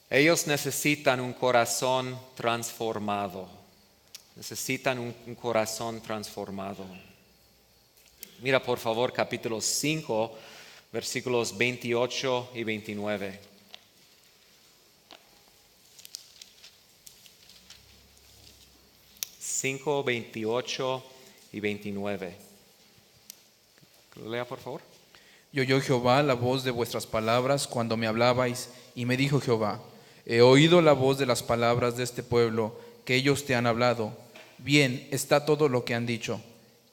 Ellos necesitan un corazón transformado. Necesitan un corazón transformado. Mira por favor capítulo 5, versículos 28 y 29. Cinco, 28 y 29. Lea por favor. Y oyó Jehová la voz de vuestras palabras cuando me hablabais, y me dijo Jehová, he oído la voz de las palabras de este pueblo que ellos te han hablado. Bien está todo lo que han dicho.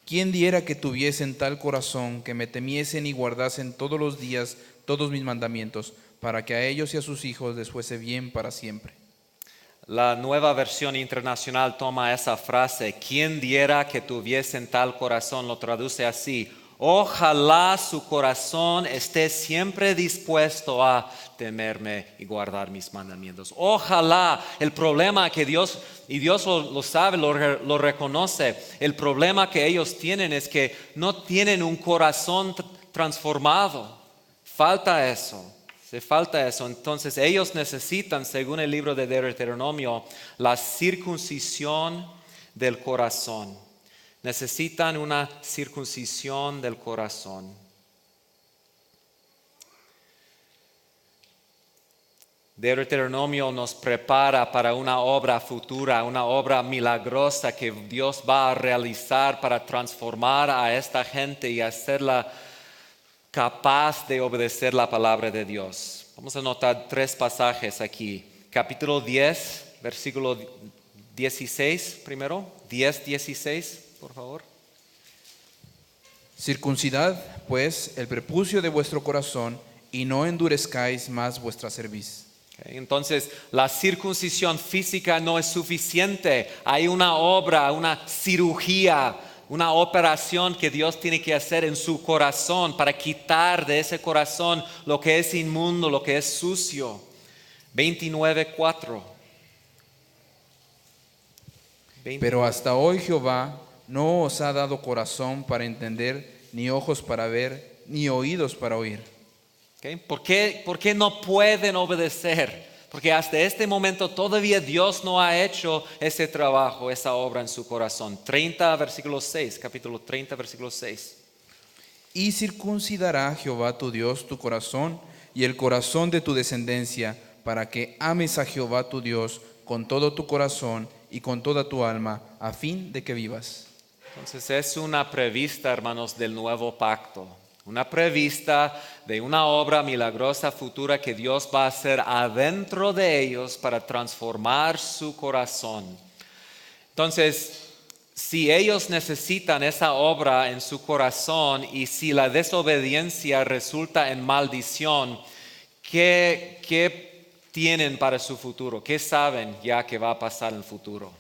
¿Quién diera que tuviesen tal corazón, que me temiesen y guardasen todos los días todos mis mandamientos, para que a ellos y a sus hijos les fuese bien para siempre? La Nueva Versión Internacional toma esa frase, ¿quién diera que tuviesen tal corazón? Lo traduce así: ojalá su corazón esté siempre dispuesto a temerme y guardar mis mandamientos. Ojalá. El problema que Dios lo sabe, lo reconoce. El problema que ellos tienen es que no tienen un corazón transformado. Falta eso. Entonces ellos necesitan, según el libro de Deuteronomio, la circuncisión del corazón. Necesitan una circuncisión del corazón. Deuteronomio nos prepara para una obra futura, una obra milagrosa que Dios va a realizar para transformar a esta gente y hacerla capaz de obedecer la palabra de Dios. Vamos a notar 3 pasajes aquí. Capítulo 10, versículo 16 primero, 10:16, por favor. Circuncidad, pues, el prepucio de vuestro corazón y no endurezcáis más vuestra cerviz. Okay, entonces, la circuncisión física no es suficiente. Hay una obra, una cirugía, una operación que Dios tiene que hacer en su corazón para quitar de ese corazón lo que es inmundo, lo que es sucio. 29:4. Pero hasta hoy Jehová no os ha dado corazón para entender, ni ojos para ver, ni oídos para oír. Okay, ¿por qué no pueden obedecer? Porque hasta este momento todavía Dios no ha hecho ese trabajo, esa obra en su corazón. 30, versículo 6, capítulo 30, versículo 6. Y circuncidará Jehová tu Dios tu corazón y el corazón de tu descendencia, para que ames a Jehová tu Dios con todo tu corazón y con toda tu alma, a fin de que vivas. Entonces es una prevista, hermanos, del nuevo pacto. Una prevista de una obra milagrosa futura que Dios va a hacer adentro de ellos para transformar su corazón. Entonces, si ellos necesitan esa obra en su corazón y si la desobediencia resulta en maldición, ¿qué tienen para su futuro? ¿Qué saben ya que va a pasar en el futuro?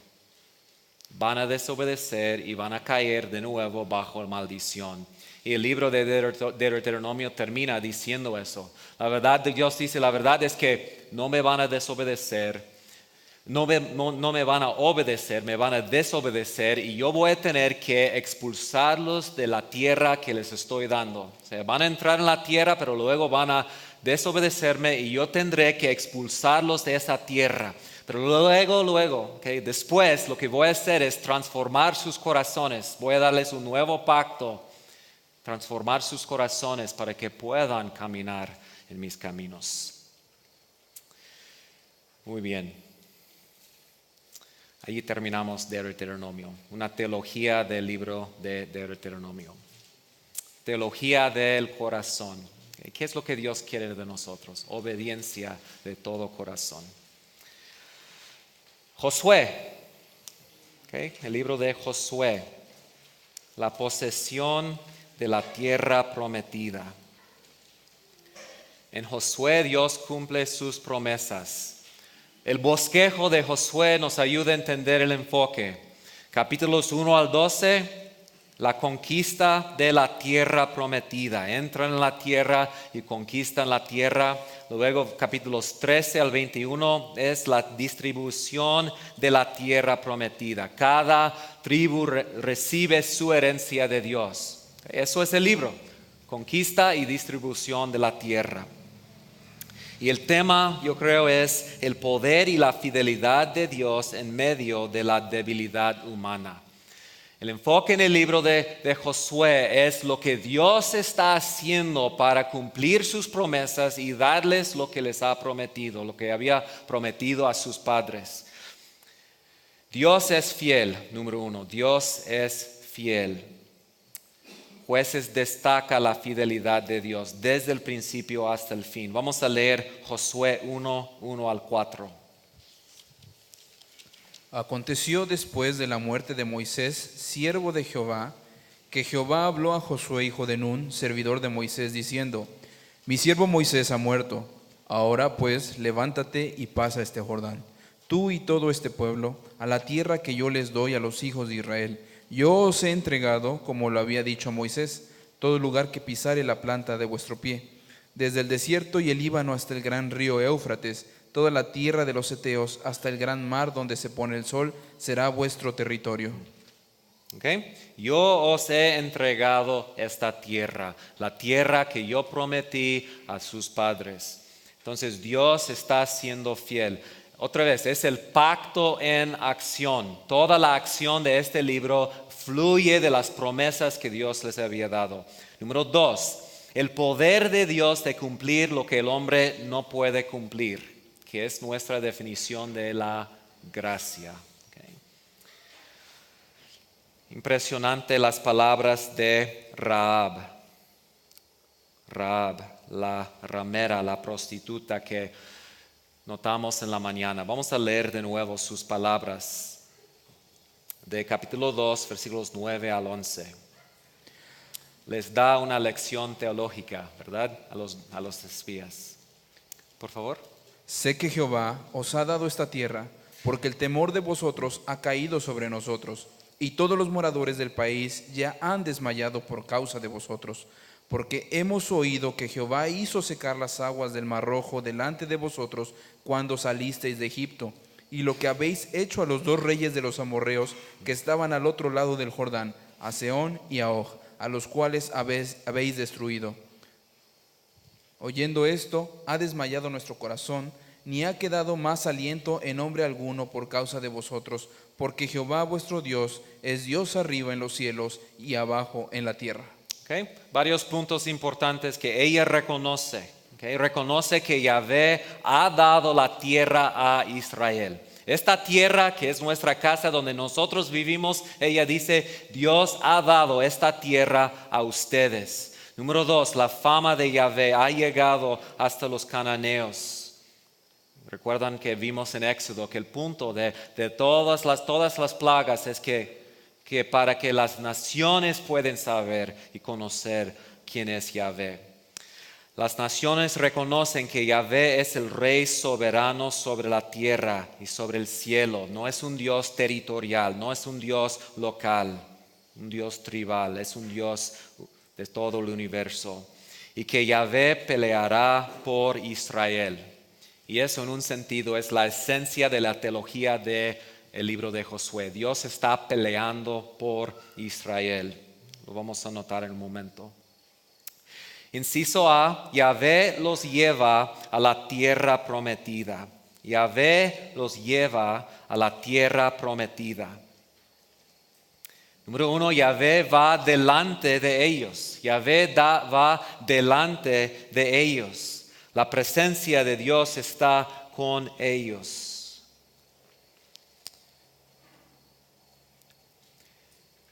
Van a desobedecer y van a caer de nuevo bajo la maldición. Y el libro de Deuteronomio termina diciendo eso. La verdad de Dios dice, la verdad es que no me van a desobedecer, no me van a obedecer, me van a desobedecer y yo voy a tener que expulsarlos de la tierra que les estoy dando. O sea, van a entrar en la tierra, pero luego van a desobedecerme y yo tendré que expulsarlos de esa tierra. Pero luego, okay, después lo que voy a hacer es transformar sus corazones. Voy a darles un nuevo pacto, transformar sus corazones para que puedan caminar en mis caminos. Muy bien. Allí terminamos Deuteronomio, una teología del libro de Deuteronomio. Teología del corazón. ¿Qué es lo que Dios quiere de nosotros? Obediencia de todo corazón. Josué, okay, el libro de Josué, la posesión de la tierra prometida. En Josué Dios cumple sus promesas. El bosquejo de Josué nos ayuda a entender el enfoque. Capítulos 1 al 12, la conquista de la tierra prometida. Entran en la tierra y conquistan la tierra. Luego capítulos 13 al 21 es la distribución de la tierra prometida. Cada tribu recibe su herencia de Dios. Eso es el libro, conquista y distribución de la tierra. Y el tema, yo creo, es el poder y la fidelidad de Dios en medio de la debilidad humana. El enfoque en el libro de Josué es lo que Dios está haciendo para cumplir sus promesas y darles lo que les ha prometido, lo que había prometido a sus padres. Dios es fiel, número 1, Dios es fiel. Jueces destaca la fidelidad de Dios desde el principio hasta el fin. Vamos a leer Josué 1 al 4. Aconteció después de la muerte de Moisés, siervo de Jehová, que Jehová habló a Josué, hijo de Nun, servidor de Moisés, diciendo: Mi siervo Moisés ha muerto. Ahora pues, levántate y pasa este Jordán, tú y todo este pueblo, a la tierra que yo les doy a los hijos de Israel. Yo os he entregado, como lo había dicho a Moisés, todo lugar que pisare la planta de vuestro pie, desde el desierto y el Líbano hasta el gran río Éufrates, toda la tierra de los heteos hasta el gran mar donde se pone el sol, será vuestro territorio. Okay. Yo os he entregado esta tierra, la tierra que yo prometí a sus padres. Entonces Dios está siendo fiel. Otra vez, es el pacto en acción. Toda la acción de este libro fluye de las promesas que Dios les había dado. Número 2, el poder de Dios de cumplir lo que el hombre no puede cumplir, que es nuestra definición de la gracia. Okay. Impresionante las palabras de Rahab. Rahab, la ramera, la prostituta que notamos en la mañana. Vamos a leer de nuevo sus palabras. de capítulo 2, versículos 9 al 11. Les da una lección teológica, ¿verdad? A los espías. Por favor. Sé que Jehová os ha dado esta tierra, porque el temor de vosotros ha caído sobre nosotros, y todos los moradores del país ya han desmayado por causa de vosotros, porque hemos oído que Jehová hizo secar las aguas del Mar Rojo delante de vosotros cuando salisteis de Egipto, y lo que habéis hecho a los dos reyes de los amorreos que estaban al otro lado del Jordán, a Sehón y a Og, a los cuales habéis destruido. Oyendo esto, ha desmayado nuestro corazón, ni ha quedado más aliento en hombre alguno por causa de vosotros, porque Jehová vuestro Dios es Dios arriba en los cielos y abajo en la tierra. Okay. Varios puntos importantes que ella reconoce. Okay. Reconoce que Yahvé ha dado la tierra a Israel. Esta tierra que es nuestra casa donde nosotros vivimos, ella dice, Dios ha dado esta tierra a ustedes. Número 2, la fama de Yahvé ha llegado hasta los cananeos. Recuerdan que vimos en Éxodo que el punto de todas las plagas es que para que las naciones puedan saber y conocer quién es Yahvé. Las naciones reconocen que Yahvé es el Rey soberano sobre la tierra y sobre el cielo. No es un Dios territorial, no es un Dios local, un Dios tribal, es un Dios de todo el universo. Y que Yahvé peleará por Israel. Y eso en un sentido es la esencia de la teología del libro de Josué. Dios está peleando por Israel. Lo vamos a notar en un momento. Inciso A, Yahvé los lleva a la tierra prometida. Yahvé los lleva a la tierra prometida. Número 1, Yahvé va delante de ellos. Yahvé va delante de ellos. La presencia de Dios está con ellos.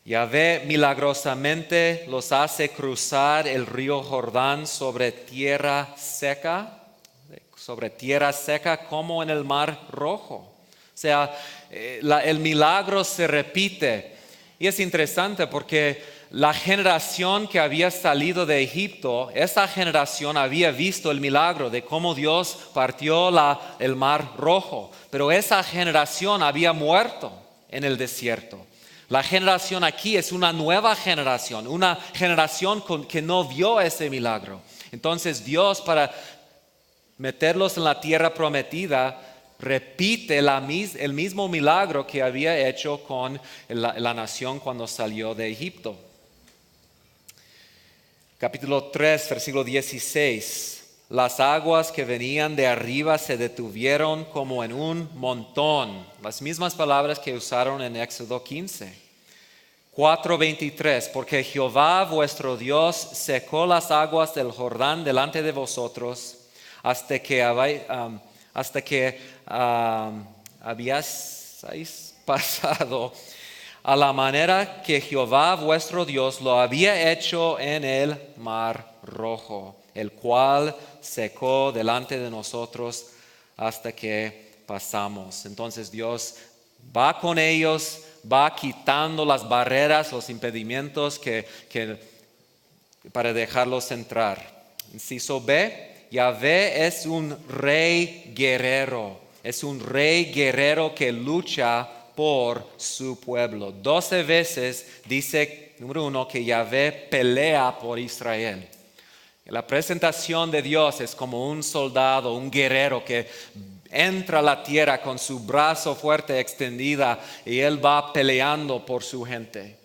Yahvé milagrosamente los hace cruzar el río Jordán sobre tierra seca como en el Mar Rojo. O sea, el milagro se repite. Y es interesante porque la generación que había salido de Egipto, esa generación había visto el milagro de cómo Dios partió el Mar Rojo. Pero esa generación había muerto en el desierto. La generación aquí es una nueva generación, una generación que no vio ese milagro. Entonces Dios, para meterlos en la tierra prometida, repite el mismo milagro que había hecho con la nación cuando salió de Egipto. Capítulo 3, versículo 16. Las aguas que venían de arriba se detuvieron como en un montón. Las mismas palabras que usaron en Éxodo 15. 4:23. Porque Jehová vuestro Dios secó las aguas del Jordán delante de vosotros hasta que habíais pasado a la manera que Jehová vuestro Dios lo había hecho en el Mar Rojo, el cual secó delante de nosotros hasta que pasamos. Entonces Dios va con ellos, va quitando las barreras, los impedimentos para dejarlos entrar. Inciso B, Yahvé es un rey guerrero, es un rey guerrero que lucha por su pueblo. 12 veces dice, número 1, que Yahvé pelea por Israel. La presentación de Dios es como un soldado, un guerrero que entra a la tierra con su brazo fuerte extendida y él va peleando por su gente.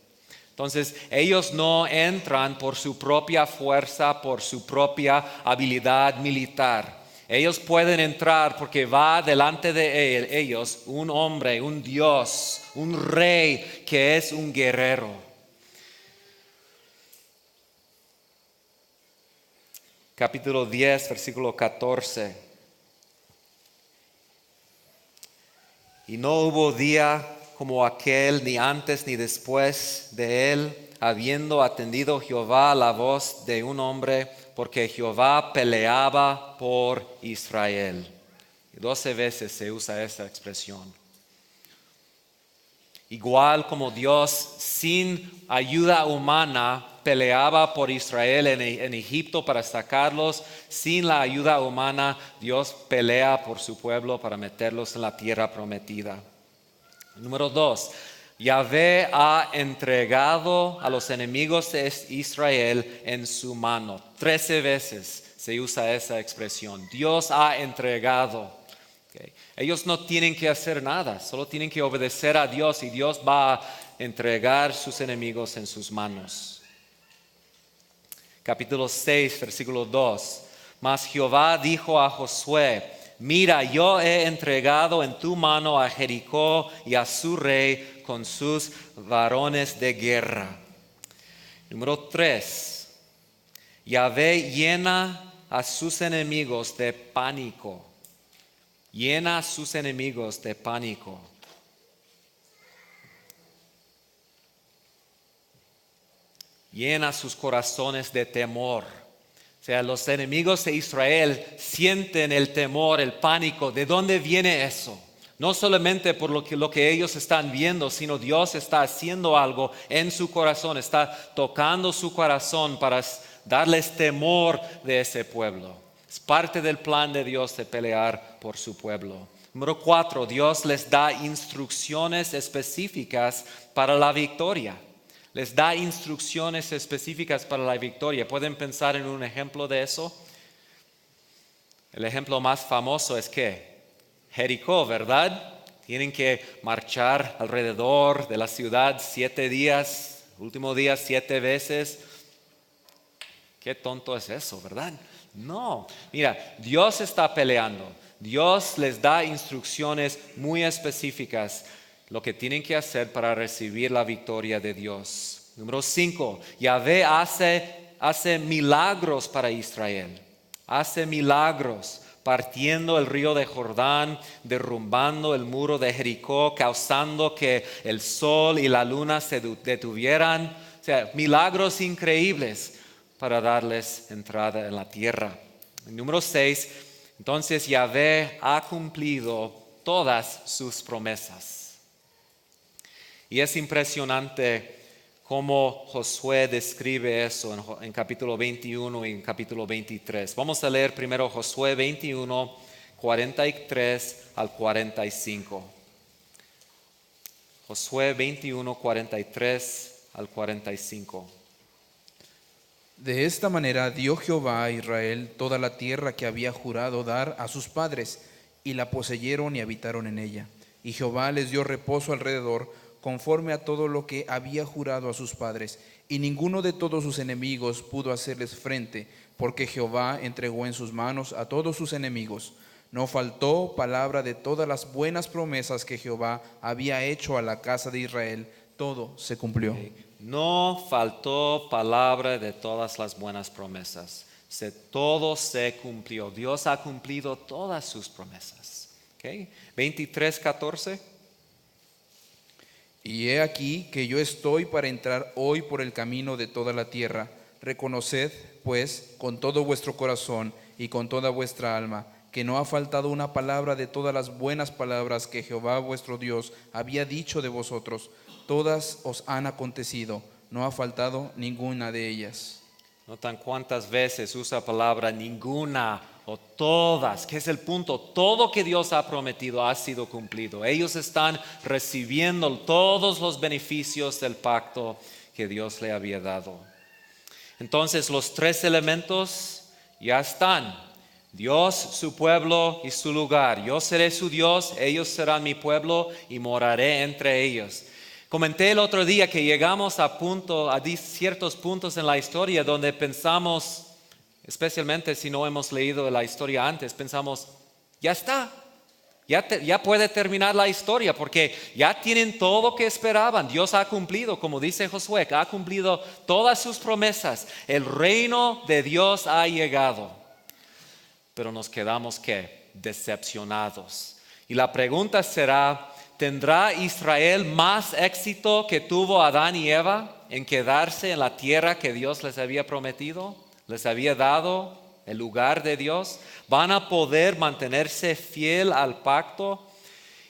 Entonces ellos no entran por su propia fuerza, por su propia habilidad militar. Ellos pueden entrar porque va delante de ellos un hombre, un Dios, un rey que es un guerrero. Capítulo 10, versículo 14. Y no hubo día como aquel, ni antes ni después de él, habiendo atendido Jehová a la voz de un hombre, porque Jehová peleaba por Israel. 12 veces se usa esta expresión. Igual como Dios sin ayuda humana peleaba por Israel en Egipto para sacarlos, sin la ayuda humana Dios pelea por su pueblo para meterlos en la tierra prometida. Número 2, Yahvé ha entregado a los enemigos de Israel en su mano. 13 veces se usa esa expresión. Dios ha entregado. Okay. Ellos no tienen que hacer nada, solo tienen que obedecer a Dios y Dios va a entregar sus enemigos en sus manos. Capítulo 6, versículo 2. Mas Jehová dijo a Josué: mira, yo he entregado en tu mano a Jericó y a su rey con sus varones de guerra. Número 3. Yahvé llena a sus enemigos de pánico. Llena a sus enemigos de pánico. Llena sus corazones de temor. O sea, los enemigos de Israel sienten el temor, el pánico. ¿De dónde viene eso? No solamente por lo que ellos están viendo, sino Dios está haciendo algo en su corazón, está tocando su corazón para darles temor de ese pueblo. Es parte del plan de Dios de pelear por su pueblo. Número 4, Dios les da instrucciones específicas para la victoria. Les da instrucciones específicas para la victoria. ¿Pueden pensar en un ejemplo de eso? El ejemplo más famoso es que Jericó, ¿verdad? Tienen que marchar alrededor de la ciudad 7 días, último día 7 veces. Qué tonto es eso, ¿verdad? No, mira, Dios está peleando. Dios les da instrucciones muy específicas, lo que tienen que hacer para recibir la victoria de Dios. Número 5, Yahvé hace milagros para Israel. Hace milagros, partiendo el río de Jordán, derrumbando el muro de Jericó, causando que el sol y la luna se detuvieran. O sea, milagros increíbles para darles entrada en la tierra. Número 6, entonces Yahvé ha cumplido todas sus promesas. Y es impresionante cómo Josué describe eso en capítulo 21 y en capítulo 23. Vamos a leer primero Josué 21, 43 al 45. Josué 21, 43 al 45. De esta manera dio Jehová a Israel toda la tierra que había jurado dar a sus padres, y la poseyeron y habitaron en ella. Y Jehová les dio reposo alrededor, conforme a todo lo que había jurado a sus padres, y ninguno de todos sus enemigos pudo hacerles frente, porque Jehová entregó en sus manos a todos sus enemigos. No faltó palabra de todas las buenas promesas que Jehová había hecho a la casa de Israel, todo se cumplió. No faltó palabra de todas las buenas promesas. Todo se cumplió. Dios ha cumplido todas sus promesas. 23, 14. Y he aquí que yo estoy para entrar hoy por el camino de toda la tierra. Reconoced, pues, con todo vuestro corazón y con toda vuestra alma, que no ha faltado una palabra de todas las buenas palabras que Jehová vuestro Dios había dicho de vosotros. Todas os han acontecido, no ha faltado ninguna de ellas. Notan cuántas veces usa la palabra ninguna o todas. ¿Qué es el punto? Todo que Dios ha prometido ha sido cumplido. Ellos están recibiendo todos los beneficios del pacto que Dios le había dado. Entonces los 3 elementos ya están. Dios, su pueblo y su lugar. Yo seré su Dios, ellos serán mi pueblo y moraré entre ellos. Comenté el otro día que llegamos a ciertos puntos en la historia donde pensamos, especialmente si no hemos leído la historia antes, pensamos, ya está, ya puede terminar la historia porque ya tienen todo lo que esperaban. Dios ha cumplido, como dice Josué, ha cumplido todas sus promesas. El reino de Dios ha llegado. Pero nos quedamos, ¿qué? Decepcionados. Y la pregunta será, ¿tendrá Israel más éxito que tuvo Adán y Eva en quedarse en la tierra que Dios les había prometido? ¿Les había dado el lugar de Dios? ¿Van a poder mantenerse fiel al pacto?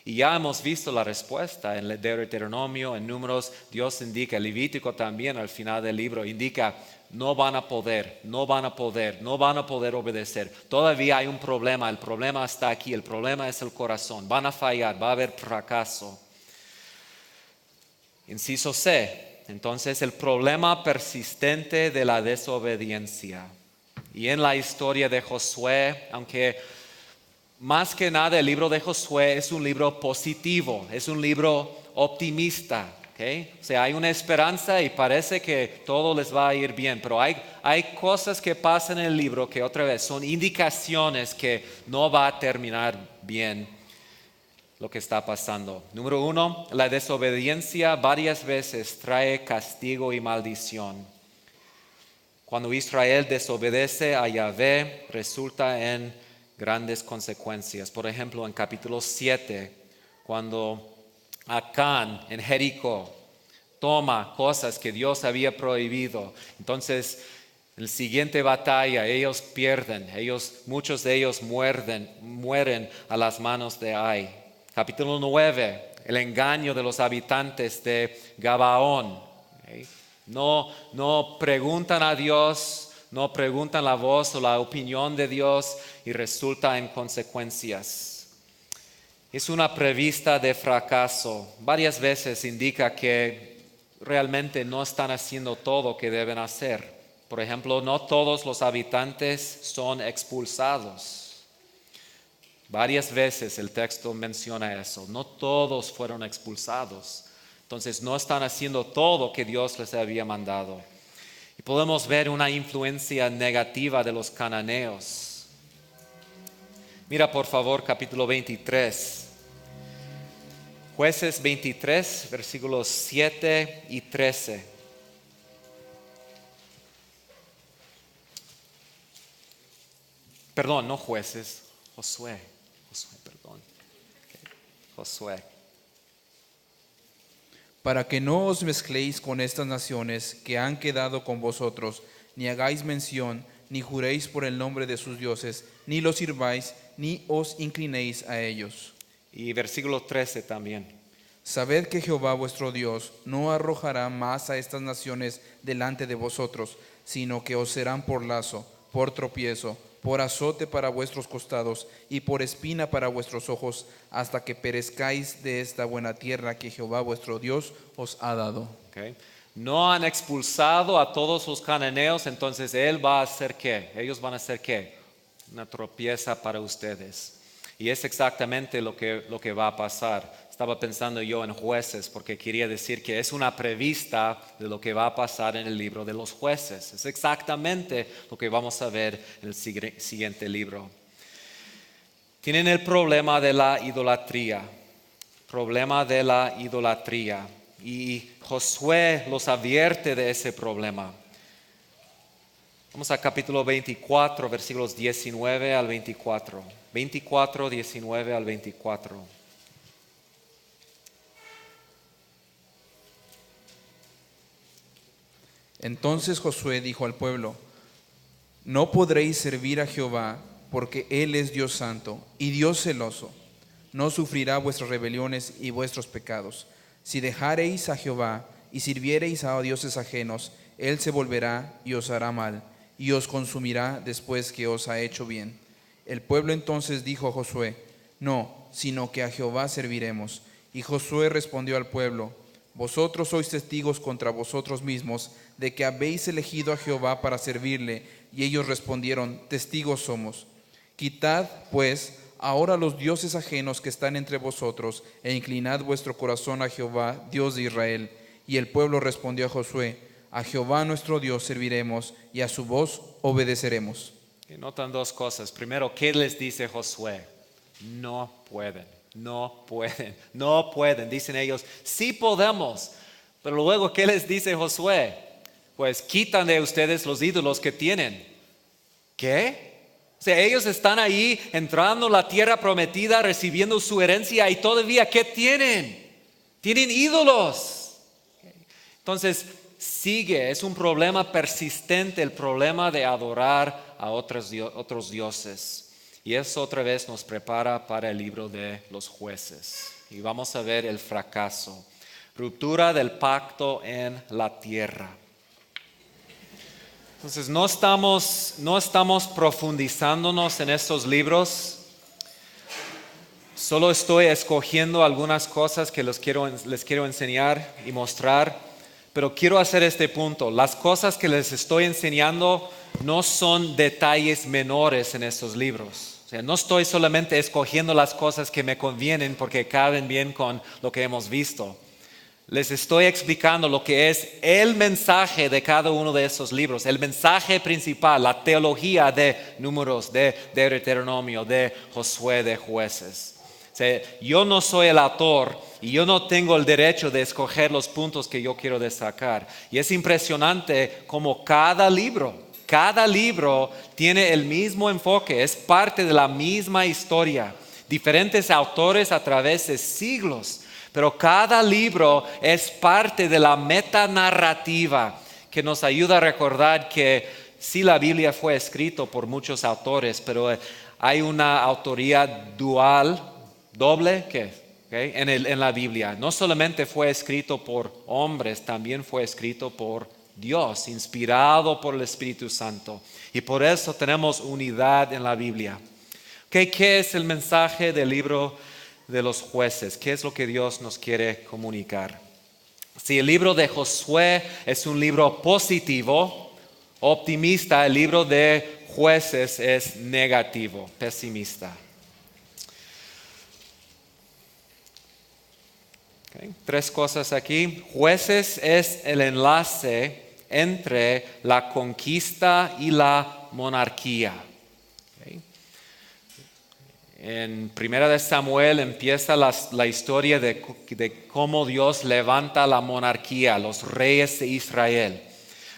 Y ya hemos visto la respuesta en el Deuteronomio, en Números. Dios indica, el Levítico también al final del libro indica, no van a poder obedecer. Todavía hay un problema, el problema está aquí, el problema es el corazón. Van a fallar, va a haber fracaso. Inciso C, entonces el problema persistente de la desobediencia. Y en la historia de Josué, aunque más que nada el libro de Josué es un libro positivo, es un libro optimista. ¿Okay? O sea, hay una esperanza y parece que todo les va a ir bien, pero hay cosas que pasan en el libro que otra vez son indicaciones que no va a terminar bien lo que está pasando. Número 1, la desobediencia varias veces trae castigo y maldición. Cuando Israel desobedece a Yahvé, resulta en grandes consecuencias. Por ejemplo, en capítulo 7, cuando Acán en Jericó toma cosas que Dios había prohibido, entonces en la siguiente batalla ellos pierden, muchos de ellos mueren a las manos de Ai. Capítulo 9, el engaño de los habitantes de Gabaón. ¿Okay? No preguntan a Dios, no preguntan la voz o la opinión de Dios y resulta en consecuencias. Es una prevista de fracaso. Varias veces indica que realmente no están haciendo todo lo que deben hacer. Por ejemplo, no todos los habitantes son expulsados. Varias veces el texto menciona eso. No todos fueron expulsados. Entonces no están haciendo todo lo que Dios les había mandado. Y podemos ver una influencia negativa de los cananeos. Mira por favor capítulo 23. Jueces 23, versículos 7 y 13. Perdón, no Jueces, Josué, perdón. Okay. Josué. Para que no os mezcléis con estas naciones que han quedado con vosotros, ni hagáis mención, ni juréis por el nombre de sus dioses, ni los sirváis, ni os inclinéis a ellos. Y versículo 13 también. Sabed que Jehová vuestro Dios no arrojará más a estas naciones delante de vosotros, sino que os serán por lazo, por tropiezo, por azote para vuestros costados y por espina para vuestros ojos, hasta que perezcáis de esta buena tierra que Jehová vuestro Dios os ha dado. Okay. No han expulsado a todos los cananeos, entonces Él va a hacer ¿qué? Ellos van a hacer ¿qué? Una tropieza para ustedes. Y es exactamente lo que va a pasar. Estaba pensando yo en Jueces porque quería decir que es una prevista de lo que va a pasar en el libro de los Jueces. Es exactamente lo que vamos a ver en el siguiente libro. Tienen el problema de la idolatría. Y Josué los advierte de ese problema. Vamos a capítulo 24, versículos 19 al 24. 24, 19 al 24. Entonces Josué dijo al pueblo: no podréis servir a Jehová, porque Él es Dios santo y Dios celoso. No sufrirá vuestras rebeliones y vuestros pecados. Si dejareis a Jehová y sirviereis a dioses ajenos, Él se volverá y os hará mal, y os consumirá después que os ha hecho bien. El pueblo entonces dijo a Josué: no, sino que a Jehová serviremos. Y Josué respondió al pueblo: vosotros sois testigos contra vosotros mismos de que habéis elegido a Jehová para servirle. Y ellos respondieron: testigos somos. Quitad, pues, ahora los dioses ajenos que están entre vosotros, e inclinad vuestro corazón a Jehová, Dios de Israel. Y el pueblo respondió a Josué: a Jehová nuestro Dios serviremos, y a su voz obedeceremos. Y notan dos cosas. Primero, ¿qué les dice Josué? No pueden. Dicen ellos, sí podemos. Pero luego, ¿qué les dice Josué? Pues quitan de ustedes los ídolos que tienen. ¿Qué? O sea, ellos están ahí entrando en la tierra prometida, recibiendo su herencia y todavía, ¿qué tienen? Tienen ídolos. Entonces, es un problema persistente el problema de adorar a otros dioses. Y eso otra vez nos prepara para el libro de los jueces. Y vamos a ver el fracaso. Ruptura del pacto en la tierra. Entonces no estamos profundizándonos en estos libros. Solo estoy escogiendo algunas cosas que les quiero enseñar y mostrar. Pero quiero hacer este punto. Las cosas que les estoy enseñando no son detalles menores en estos libros. O sea, no estoy solamente escogiendo las cosas que me convienen porque caben bien con lo que hemos visto. Les estoy explicando lo que es el mensaje de cada uno de esos libros, el mensaje principal, la teología de Números, de Deuteronomio, de Josué, de Jueces. O sea, yo no soy el autor y yo no tengo el derecho de escoger los puntos que yo quiero destacar. Y es impresionante cómo cada libro tiene el mismo enfoque, es parte de la misma historia. Diferentes autores a través de siglos. Pero cada libro es parte de la metanarrativa que nos ayuda a recordar que sí, la Biblia fue escrita por muchos autores, pero hay una autoría doble en la Biblia. No solamente fue escrito por hombres, también fue escrito por Dios, inspirado por el Espíritu Santo. Y por eso tenemos unidad en la Biblia. ¿Qué es el mensaje del libro de los jueces? ¿Qué es lo que Dios nos quiere comunicar? Si el libro de Josué es un libro positivo, optimista, el libro de jueces es negativo, pesimista. Tres cosas aquí. Jueces es el enlace entre la conquista y la monarquía. En 1 Samuel empieza la historia de cómo Dios levanta la monarquía, los reyes de Israel.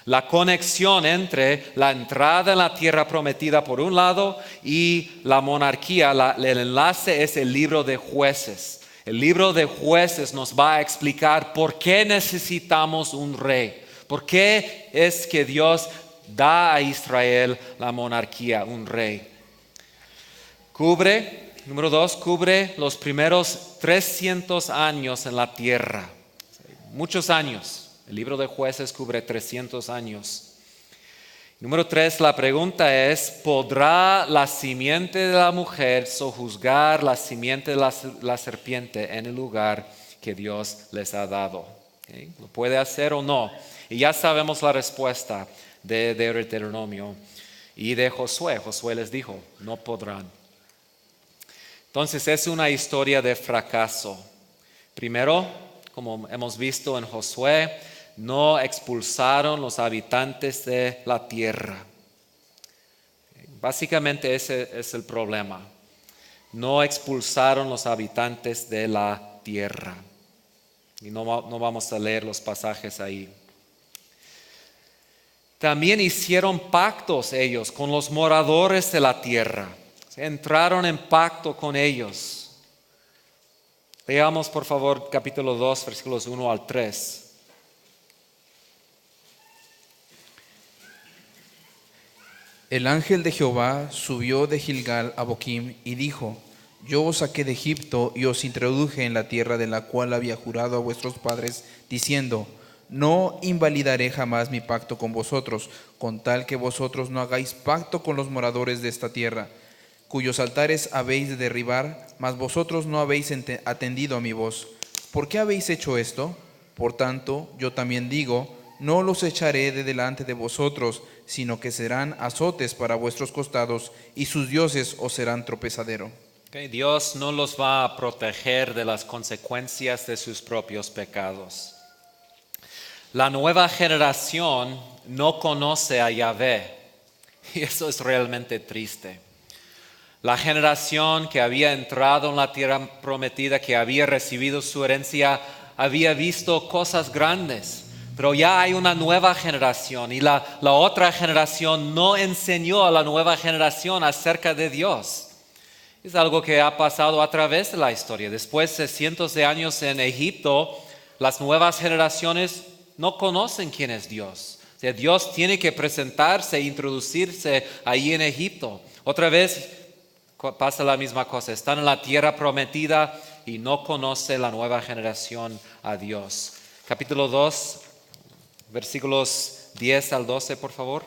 La conexión entre la entrada en la tierra prometida por un lado y la monarquía, el enlace es el libro de Jueces. El libro de Jueces nos va a explicar por qué necesitamos un rey. ¿Por qué es que Dios da a Israel la monarquía, un rey? Número 2, cubre los primeros 300 años en la tierra. Muchos años. El libro de Jueces cubre 300 años. Número 3, la pregunta es, ¿podrá la simiente de la mujer sojuzgar la simiente de la serpiente en el lugar que Dios les ha dado? ¿Lo puede hacer o no? Y ya sabemos la respuesta de Deuteronomio y de Josué. Josué les dijo, no podrán. Entonces es una historia de fracaso. Primero, como hemos visto en Josué, no expulsaron los habitantes de la tierra. Básicamente ese es el problema. No expulsaron los habitantes de la tierra. Y no vamos a leer los pasajes ahí. También hicieron pactos ellos con los moradores de la tierra. Entraron en pacto con ellos. Leamos por favor capítulo 2, versículos 1 al 3. El ángel de Jehová subió de Gilgal a Boquim y dijo: Yo os saqué de Egipto y os introduje en la tierra de la cual había jurado a vuestros padres, diciendo: No invalidaré jamás mi pacto con vosotros, con tal que vosotros no hagáis pacto con los moradores de esta tierra, cuyos altares habéis de derribar, mas vosotros no habéis atendido a mi voz. ¿Por qué habéis hecho esto? Por tanto, yo también digo: no los echaré de delante de vosotros, sino que serán azotes para vuestros costados, y sus dioses os serán tropezadero. Dios no los va a proteger de las consecuencias de sus propios pecados. La nueva generación no conoce a Yahvé, y eso es realmente triste. La generación que había entrado en la tierra prometida, que había recibido su herencia, había visto cosas grandes. Pero ya hay una nueva generación y la otra generación no enseñó a la nueva generación acerca de Dios. Es algo que ha pasado a través de la historia. Después de cientos de años en Egipto, las nuevas generaciones no conocen quién es Dios. O sea, Dios tiene que presentarse e introducirse ahí en Egipto. Otra vez, pasa la misma cosa. Están en la tierra prometida y no conoce la nueva generación a Dios. Capítulo 2, versículos 10 al 12, por favor.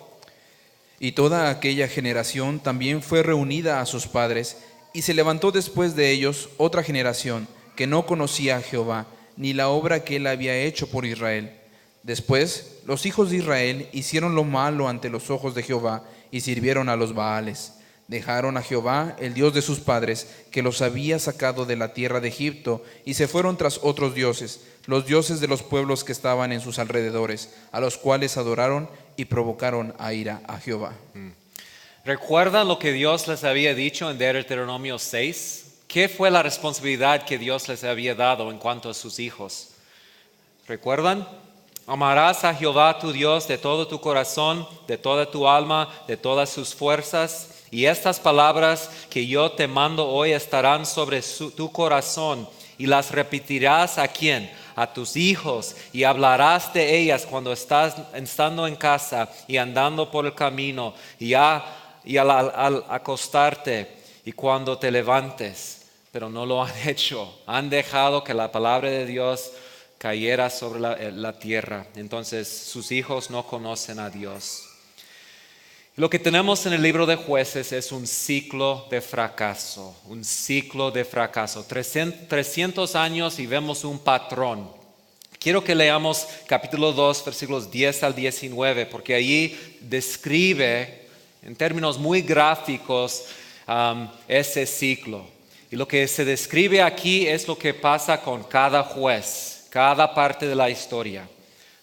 Y toda aquella generación también fue reunida a sus padres, y se levantó después de ellos otra generación que no conocía a Jehová, ni la obra que él había hecho por Israel. Después, los hijos de Israel hicieron lo malo ante los ojos de Jehová, y sirvieron a los Baales. Dejaron a Jehová, el Dios de sus padres, que los había sacado de la tierra de Egipto, y se fueron tras otros dioses, los dioses de los pueblos que estaban en sus alrededores, a los cuales adoraron y provocaron a ira a Jehová. ¿Recuerdan lo que Dios les había dicho en Deuteronomio 6? ¿Qué fue la responsabilidad que Dios les había dado en cuanto a sus hijos? ¿Recuerdan? Amarás a Jehová tu Dios de todo tu corazón, de toda tu alma, de todas sus fuerzas. Y estas palabras que yo te mando hoy estarán sobre tu corazón, y las repetirás ¿a quién? A tus hijos, y hablarás de ellas cuando estando en casa y andando por el camino, y al acostarte y cuando te levantes. Pero no lo han hecho. Han dejado que la palabra de Dios cayera sobre la tierra. Entonces sus hijos no conocen a Dios. Lo que tenemos en el libro de Jueces es un ciclo de fracaso, 300 años y vemos un patrón. Quiero que leamos capítulo 2, versículos 10 al 19, porque allí describe en términos muy gráficos ese ciclo. Y lo que se describe aquí es lo que pasa con cada juez, cada parte de la historia.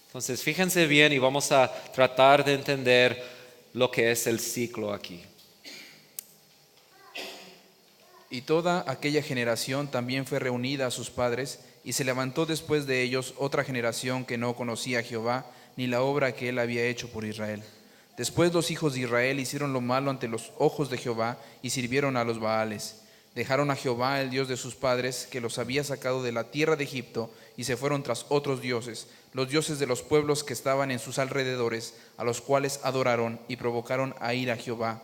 Entonces fíjense bien y vamos a tratar de entender lo que es el ciclo aquí. Y toda aquella generación también fue reunida a sus padres, y se levantó después de ellos otra generación que no conocía a Jehová, ni la obra que él había hecho por Israel. Después los hijos de Israel hicieron lo malo ante los ojos de Jehová, y sirvieron a los Baales. Dejaron a Jehová, el Dios de sus padres, que los había sacado de la tierra de Egipto, y se fueron tras otros dioses, los dioses de los pueblos que estaban en sus alrededores, a los cuales adoraron y provocaron a ira a Jehová.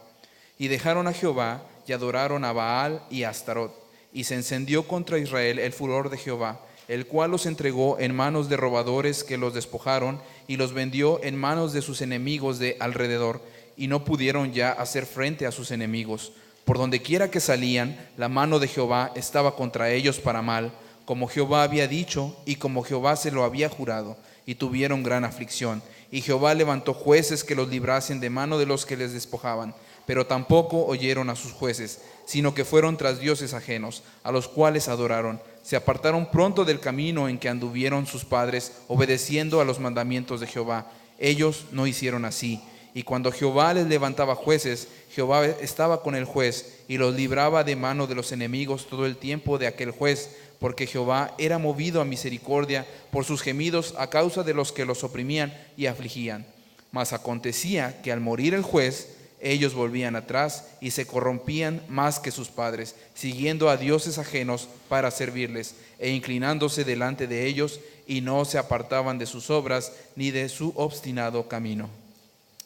Y dejaron a Jehová y adoraron a Baal y a Astarot. Y se encendió contra Israel el furor de Jehová, el cual los entregó en manos de robadores que los despojaron, y los vendió en manos de sus enemigos de alrededor, y no pudieron ya hacer frente a sus enemigos. Por donde quiera que salían, la mano de Jehová estaba contra ellos para mal, como Jehová había dicho y como Jehová se lo había jurado, y tuvieron gran aflicción. Y Jehová levantó jueces que los librasen de mano de los que les despojaban, pero tampoco oyeron a sus jueces, sino que fueron tras dioses ajenos, a los cuales adoraron. Se apartaron pronto del camino en que anduvieron sus padres, obedeciendo a los mandamientos de Jehová. Ellos no hicieron así. Y cuando Jehová les levantaba jueces, Jehová estaba con el juez y los libraba de mano de los enemigos todo el tiempo de aquel juez, porque Jehová era movido a misericordia por sus gemidos a causa de los que los oprimían y afligían. Mas acontecía que al morir el juez, ellos volvían atrás y se corrompían más que sus padres, siguiendo a dioses ajenos para servirles, e inclinándose delante de ellos, y no se apartaban de sus obras ni de su obstinado camino.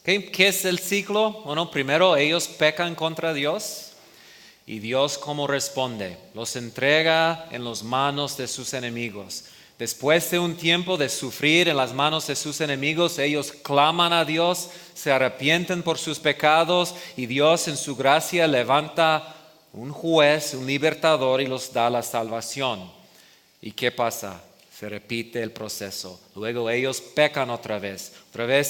¿Qué es el ciclo? Bueno, primero ellos pecan contra Dios y Dios ¿cómo responde? Los entrega en las manos de sus enemigos. Después de un tiempo de sufrir en las manos de sus enemigos, ellos claman a Dios, se arrepienten por sus pecados y Dios en su gracia levanta un juez, un libertador y los da la salvación. ¿Y qué pasa? Se repite el proceso. Luego ellos pecan otra vez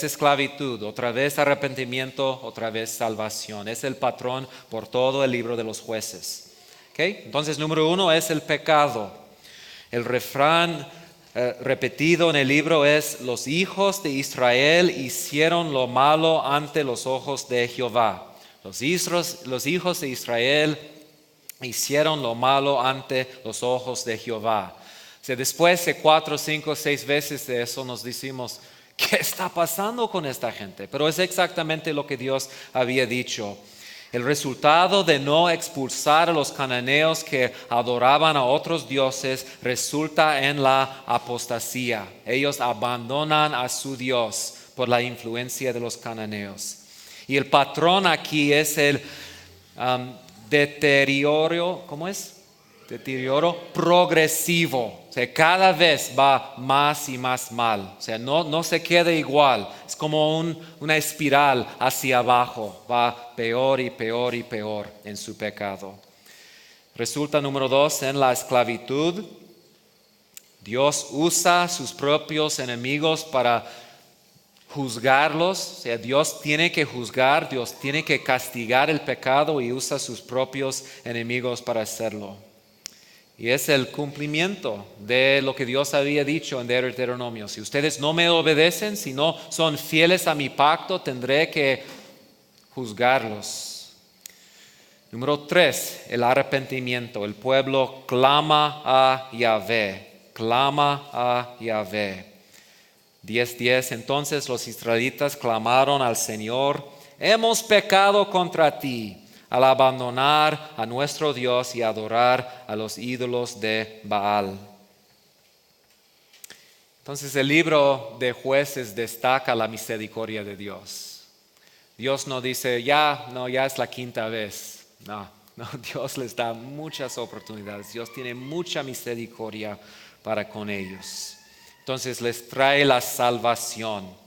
esclavitud, otra vez arrepentimiento, otra vez salvación. Es el patrón por todo el libro de los jueces. ¿Okay? Entonces, número 1 es el pecado. El refrán repetido en el libro es: los hijos de Israel hicieron lo malo ante los ojos de Jehová. Los hijos de Israel hicieron lo malo ante los ojos de Jehová. Después de 4, 5, 6 veces de eso nos decimos, ¿qué está pasando con esta gente? Pero es exactamente lo que Dios había dicho. El resultado de no expulsar a los cananeos que adoraban a otros dioses resulta en la apostasía. Ellos abandonan a su Dios por la influencia de los cananeos. Y el patrón aquí es el deterioro, ¿cómo es? Deterioro progresivo. O sea, cada vez va más y más mal. O sea, no se queda igual. Es como una espiral hacia abajo. Va peor y peor y peor en su pecado. Resulta número 2 en la esclavitud. Dios usa sus propios enemigos para juzgarlos. O sea, Dios tiene que juzgar, Dios tiene que castigar el pecado y usa sus propios enemigos para hacerlo. Y es el cumplimiento de lo que Dios había dicho en Deuteronomio. Si ustedes no me obedecen, si no son fieles a mi pacto, tendré que juzgarlos. Número 3, el arrepentimiento. El pueblo clama a Yahvé. Clama a Yahvé. 10:10. Entonces los israelitas clamaron al Señor: hemos pecado contra ti al abandonar a nuestro Dios y adorar a los ídolos de Baal. Entonces el libro de Jueces destaca la misericordia de Dios. Dios no dice, ya es la quinta vez. No, Dios les da muchas oportunidades. Dios tiene mucha misericordia para con ellos. Entonces les trae la salvación.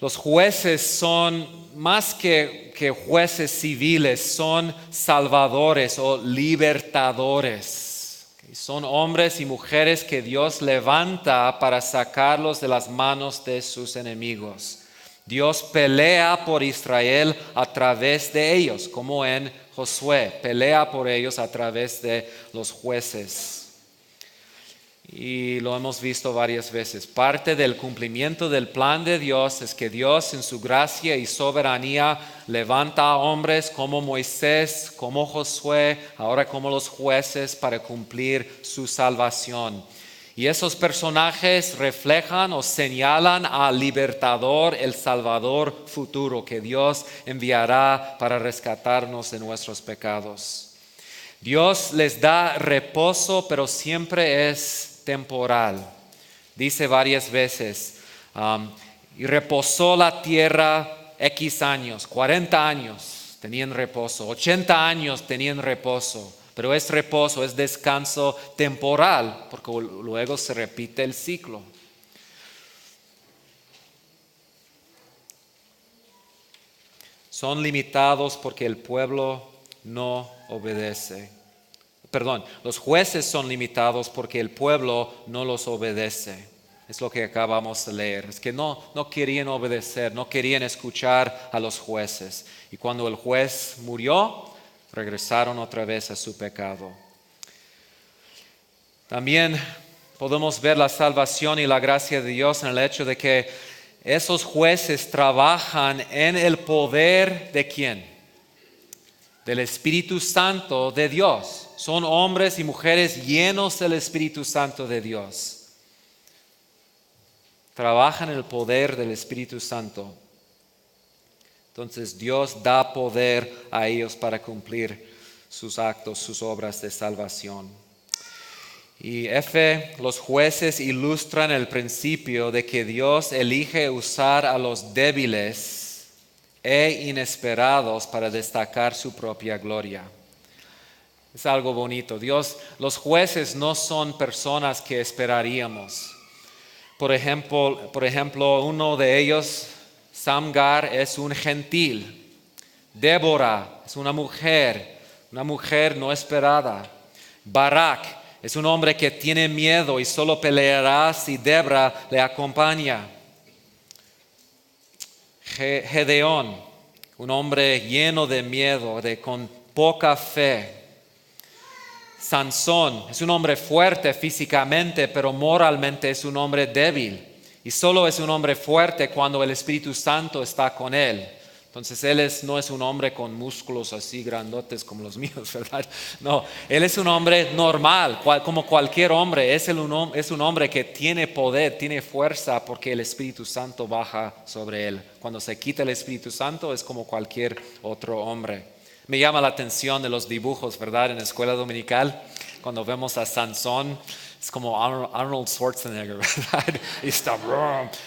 Los jueces son más que jueces civiles, son salvadores o libertadores. Son hombres y mujeres que Dios levanta para sacarlos de las manos de sus enemigos. Dios pelea por Israel a través de ellos, como en Josué, pelea por ellos a través de los jueces. Y lo hemos visto varias veces. Parte del cumplimiento del plan de Dios es que Dios en su gracia y soberanía levanta a hombres como Moisés, como Josué, ahora como los jueces para cumplir su salvación. Y esos personajes reflejan o señalan al libertador, el Salvador futuro que Dios enviará para rescatarnos de nuestros pecados. Dios les da reposo, pero siempre es temporal. Dice varias veces, y reposó la tierra X años, 40 años tenían reposo, 80 años tenían reposo, pero es reposo, es descanso temporal, porque luego se repite el ciclo. Son limitados porque el pueblo no obedece. Los jueces son limitados porque el pueblo no los obedece. Es lo que acabamos de leer. Es que no querían obedecer, no querían escuchar a los jueces. Y cuando el juez murió, regresaron otra vez a su pecado. También podemos ver la salvación y la gracia de Dios en el hecho de que esos jueces trabajan en el poder ¿de quién? Del Espíritu Santo de Dios. Son hombres y mujeres llenos del Espíritu Santo de Dios. Trabajan en el poder del Espíritu Santo. Entonces Dios da poder a ellos para cumplir sus actos, sus obras de salvación. Y los jueces ilustran el principio de que Dios elige usar a los débiles e inesperados para destacar su propia gloria. Es algo bonito. Los jueces no son personas que esperaríamos. Por ejemplo, uno de ellos, Samgar, es un gentil. Débora es una mujer no esperada. Barak es un hombre que tiene miedo y solo peleará si Débora le acompaña. Gedeón, un hombre lleno de miedo, con poca fe. Sansón es un hombre fuerte físicamente, pero moralmente es un hombre débil. Y solo es un hombre fuerte cuando el Espíritu Santo está con él. Entonces él no es un hombre con músculos así grandotes como los míos, ¿verdad? No, él es un hombre normal, como cualquier hombre. Es un hombre que tiene poder, tiene fuerza porque el Espíritu Santo baja sobre él. Cuando se quita el Espíritu Santo es como cualquier otro hombre. Me llama la atención de los dibujos, ¿verdad? En la escuela dominical, cuando vemos a Sansón, es como Arnold Schwarzenegger, ¿verdad? Y está,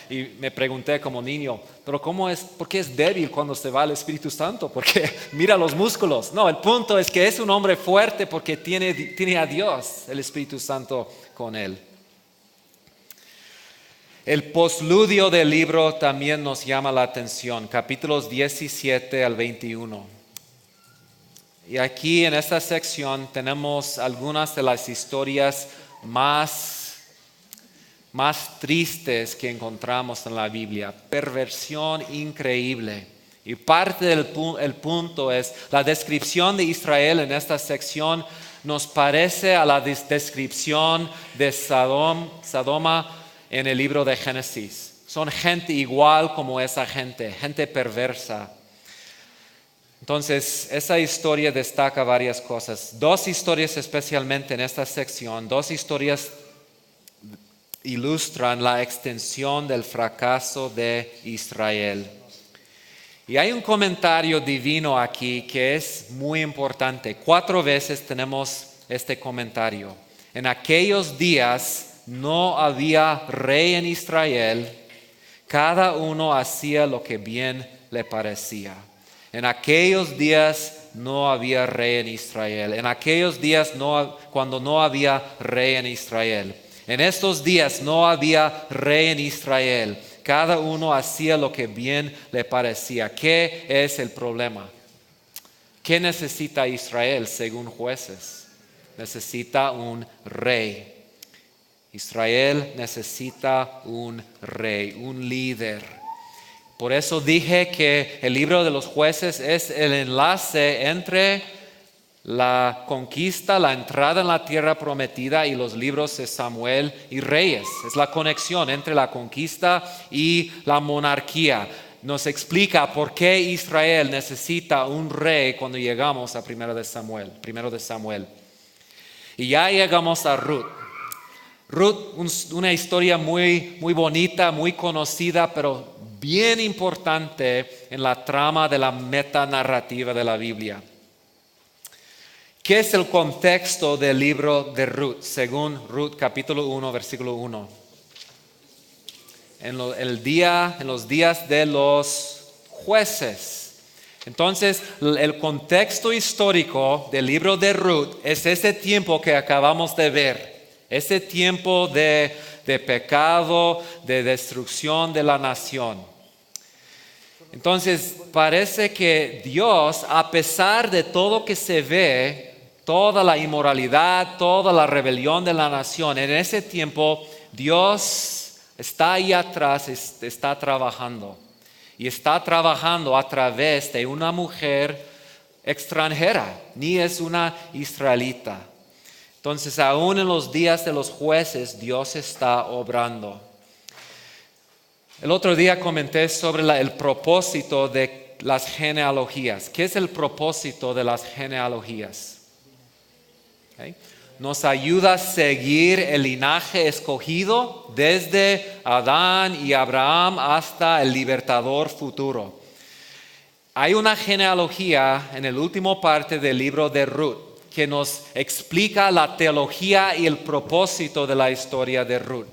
y me pregunté como niño, pero ¿por qué es débil cuando se va el Espíritu Santo? Porque mira los músculos. No, el punto es que es un hombre fuerte porque tiene a Dios, el Espíritu Santo, con él. El postludio del libro también nos llama la atención, capítulos 17 al 21. Y aquí en esta sección tenemos algunas de las historias más tristes que encontramos en la Biblia. Perversión increíble. Y parte del punto es la descripción de Israel en esta sección nos parece a la descripción de Sodoma en el libro de Génesis. Son gente igual como esa gente perversa. Entonces, esa historia destaca varias cosas. Dos historias especialmente en esta sección, dos historias ilustran la extensión del fracaso de Israel. Y hay un comentario divino aquí que es muy importante. 4 veces tenemos este comentario. En aquellos días no había rey en Israel, cada uno hacía lo que bien le parecía. En aquellos días no había rey en Israel. En aquellos días cuando no había rey en Israel. En estos días no había rey en Israel. Cada uno hacía lo que bien le parecía. ¿Qué es el problema? ¿Qué necesita Israel según Jueces? Necesita un rey. Israel necesita un rey, un líder. Por eso dije que el libro de los Jueces es el enlace entre la conquista, la entrada en la tierra prometida y los libros de Samuel y Reyes. Es la conexión entre la conquista y la monarquía. Nos explica por qué Israel necesita un rey cuando llegamos a primero de Samuel. Y ya llegamos a Ruth. Ruth, una historia muy, muy bonita, muy conocida, pero bien importante en la trama de la metanarrativa de la Biblia. ¿Qué es el contexto del libro de Ruth, según Ruth capítulo 1, versículo 1? En los días de los jueces. Entonces, el contexto histórico del libro de Ruth es ese tiempo que acabamos de ver. Ese tiempo de pecado, de destrucción de la nación. Entonces, parece que Dios, a pesar de todo que se ve, toda la inmoralidad, toda la rebelión de la nación, en ese tiempo Dios está ahí atrás, está trabajando. Y está trabajando a través de una mujer extranjera, ni es una israelita. Entonces, aún en los días de los jueces, Dios está obrando. El otro día comenté sobre el propósito de las genealogías. ¿Qué es el propósito de las genealogías? ¿Okay? Nos ayuda a seguir el linaje escogido desde Adán y Abraham hasta el libertador futuro. Hay una genealogía en el último parte del libro de Ruth que nos explica la teología y el propósito de la historia de Ruth.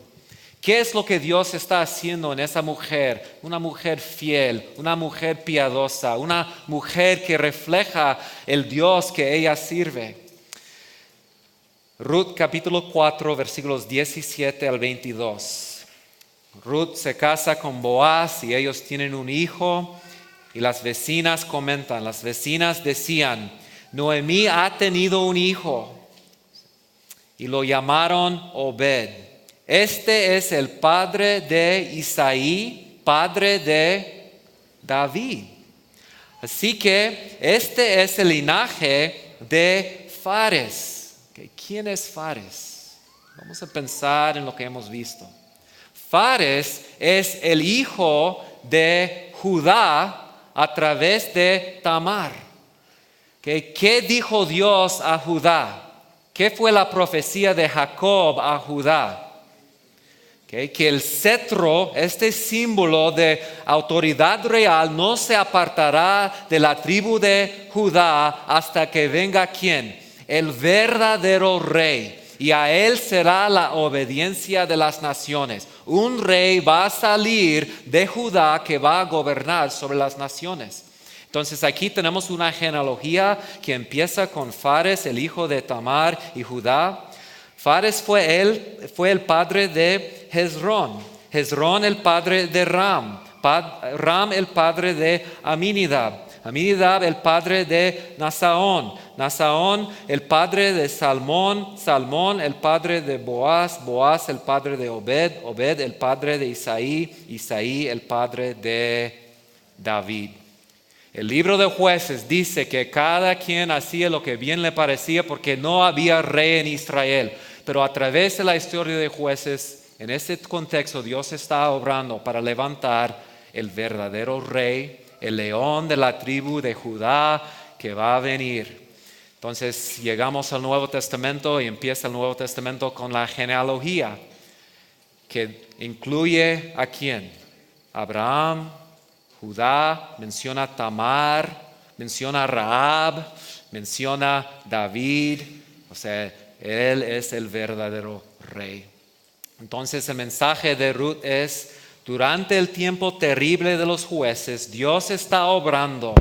¿Qué es lo que Dios está haciendo en esa mujer? Una mujer fiel, una mujer piadosa, una mujer que refleja el Dios que ella sirve. Ruth capítulo 4 versículos 17 al 22. Ruth se casa con Boaz y ellos tienen un hijo y las vecinas comentan, las vecinas decían, Noemí ha tenido un hijo y lo llamaron Obed. Este es el padre de Isaí, padre de David. Así que este es el linaje de Fares. ¿Quién es Fares? Vamos a pensar en lo que hemos visto. Fares es el hijo de Judá a través de Tamar. ¿Qué dijo Dios a Judá? ¿Qué fue la profecía de Jacob a Judá? Que el cetro, este símbolo de autoridad real, no se apartará de la tribu de Judá hasta que venga ¿quién? el verdadero rey. Y a él será la obediencia de las naciones. Un rey va a salir de Judá que va a gobernar sobre las naciones. Entonces aquí tenemos una genealogía que empieza con Fares, el hijo de Tamar y Judá. Fares fue el padre de Hezrón. Hezrón el padre de Ram. Ram el padre de Aminadab. Aminadab el padre de Nasaón. Nasaón el padre de Salmón. Salmón el padre de Boaz. Boaz el padre de Obed. Obed el padre de Isaí. Isaí el padre de David. El libro de Jueces dice que cada quien hacía lo que bien le parecía porque no había rey en Israel. Pero a través de la historia de Jueces, en ese contexto Dios está obrando para levantar el verdadero rey, el león de la tribu de Judá que va a venir. Entonces llegamos al Nuevo Testamento y empieza el Nuevo Testamento con la genealogía que incluye ¿a quién? Abraham, Judá, menciona Tamar, menciona Rahab, menciona David. O sea, él es el verdadero rey. Entonces el mensaje de Ruth es: durante el tiempo terrible de los jueces, Dios está obrando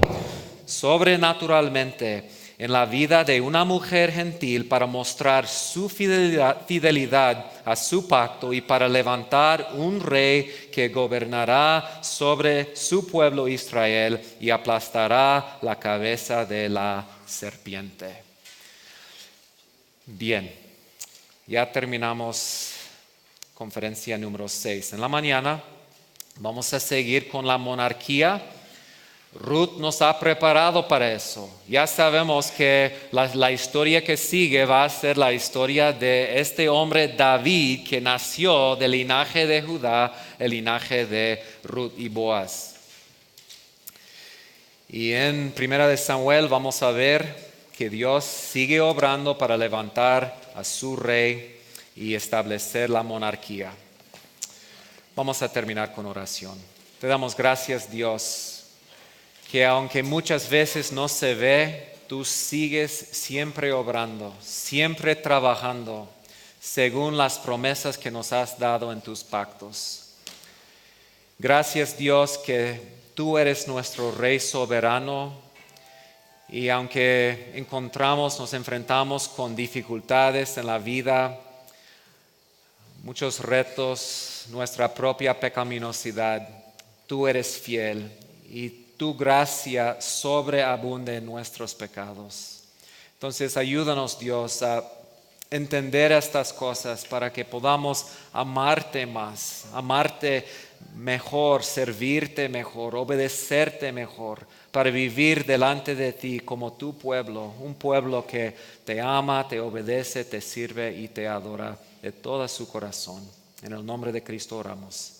sobrenaturalmente en la vida de una mujer gentil para mostrar su fidelidad a su pacto y para levantar un rey que gobernará sobre su pueblo Israel y aplastará la cabeza de la serpiente. Bien, ya terminamos conferencia número 6. En la mañana vamos a seguir con la monarquía. Ruth nos ha preparado para eso. Ya sabemos que la historia que sigue va a ser la historia de este hombre David que nació del linaje de Judá, el linaje de Ruth y Boaz. Y en 1 de Samuel vamos a ver que Dios sigue obrando para levantar a su rey y establecer la monarquía. Vamos a terminar con oración. Te damos gracias, Dios, que aunque muchas veces no se ve, tú sigues siempre obrando, siempre trabajando según las promesas que nos has dado en tus pactos. Gracias, Dios, que tú eres nuestro Rey soberano y aunque nos enfrentamos con dificultades en la vida, muchos retos, nuestra propia pecaminosidad, tú eres fiel y tu gracia sobreabunde en nuestros pecados. Entonces ayúdanos, Dios, a entender estas cosas para que podamos amarte más, amarte mejor, servirte mejor, obedecerte mejor, para vivir delante de ti como tu pueblo, un pueblo que te ama, te obedece, te sirve y te adora de todo su corazón. En el nombre de Cristo oramos.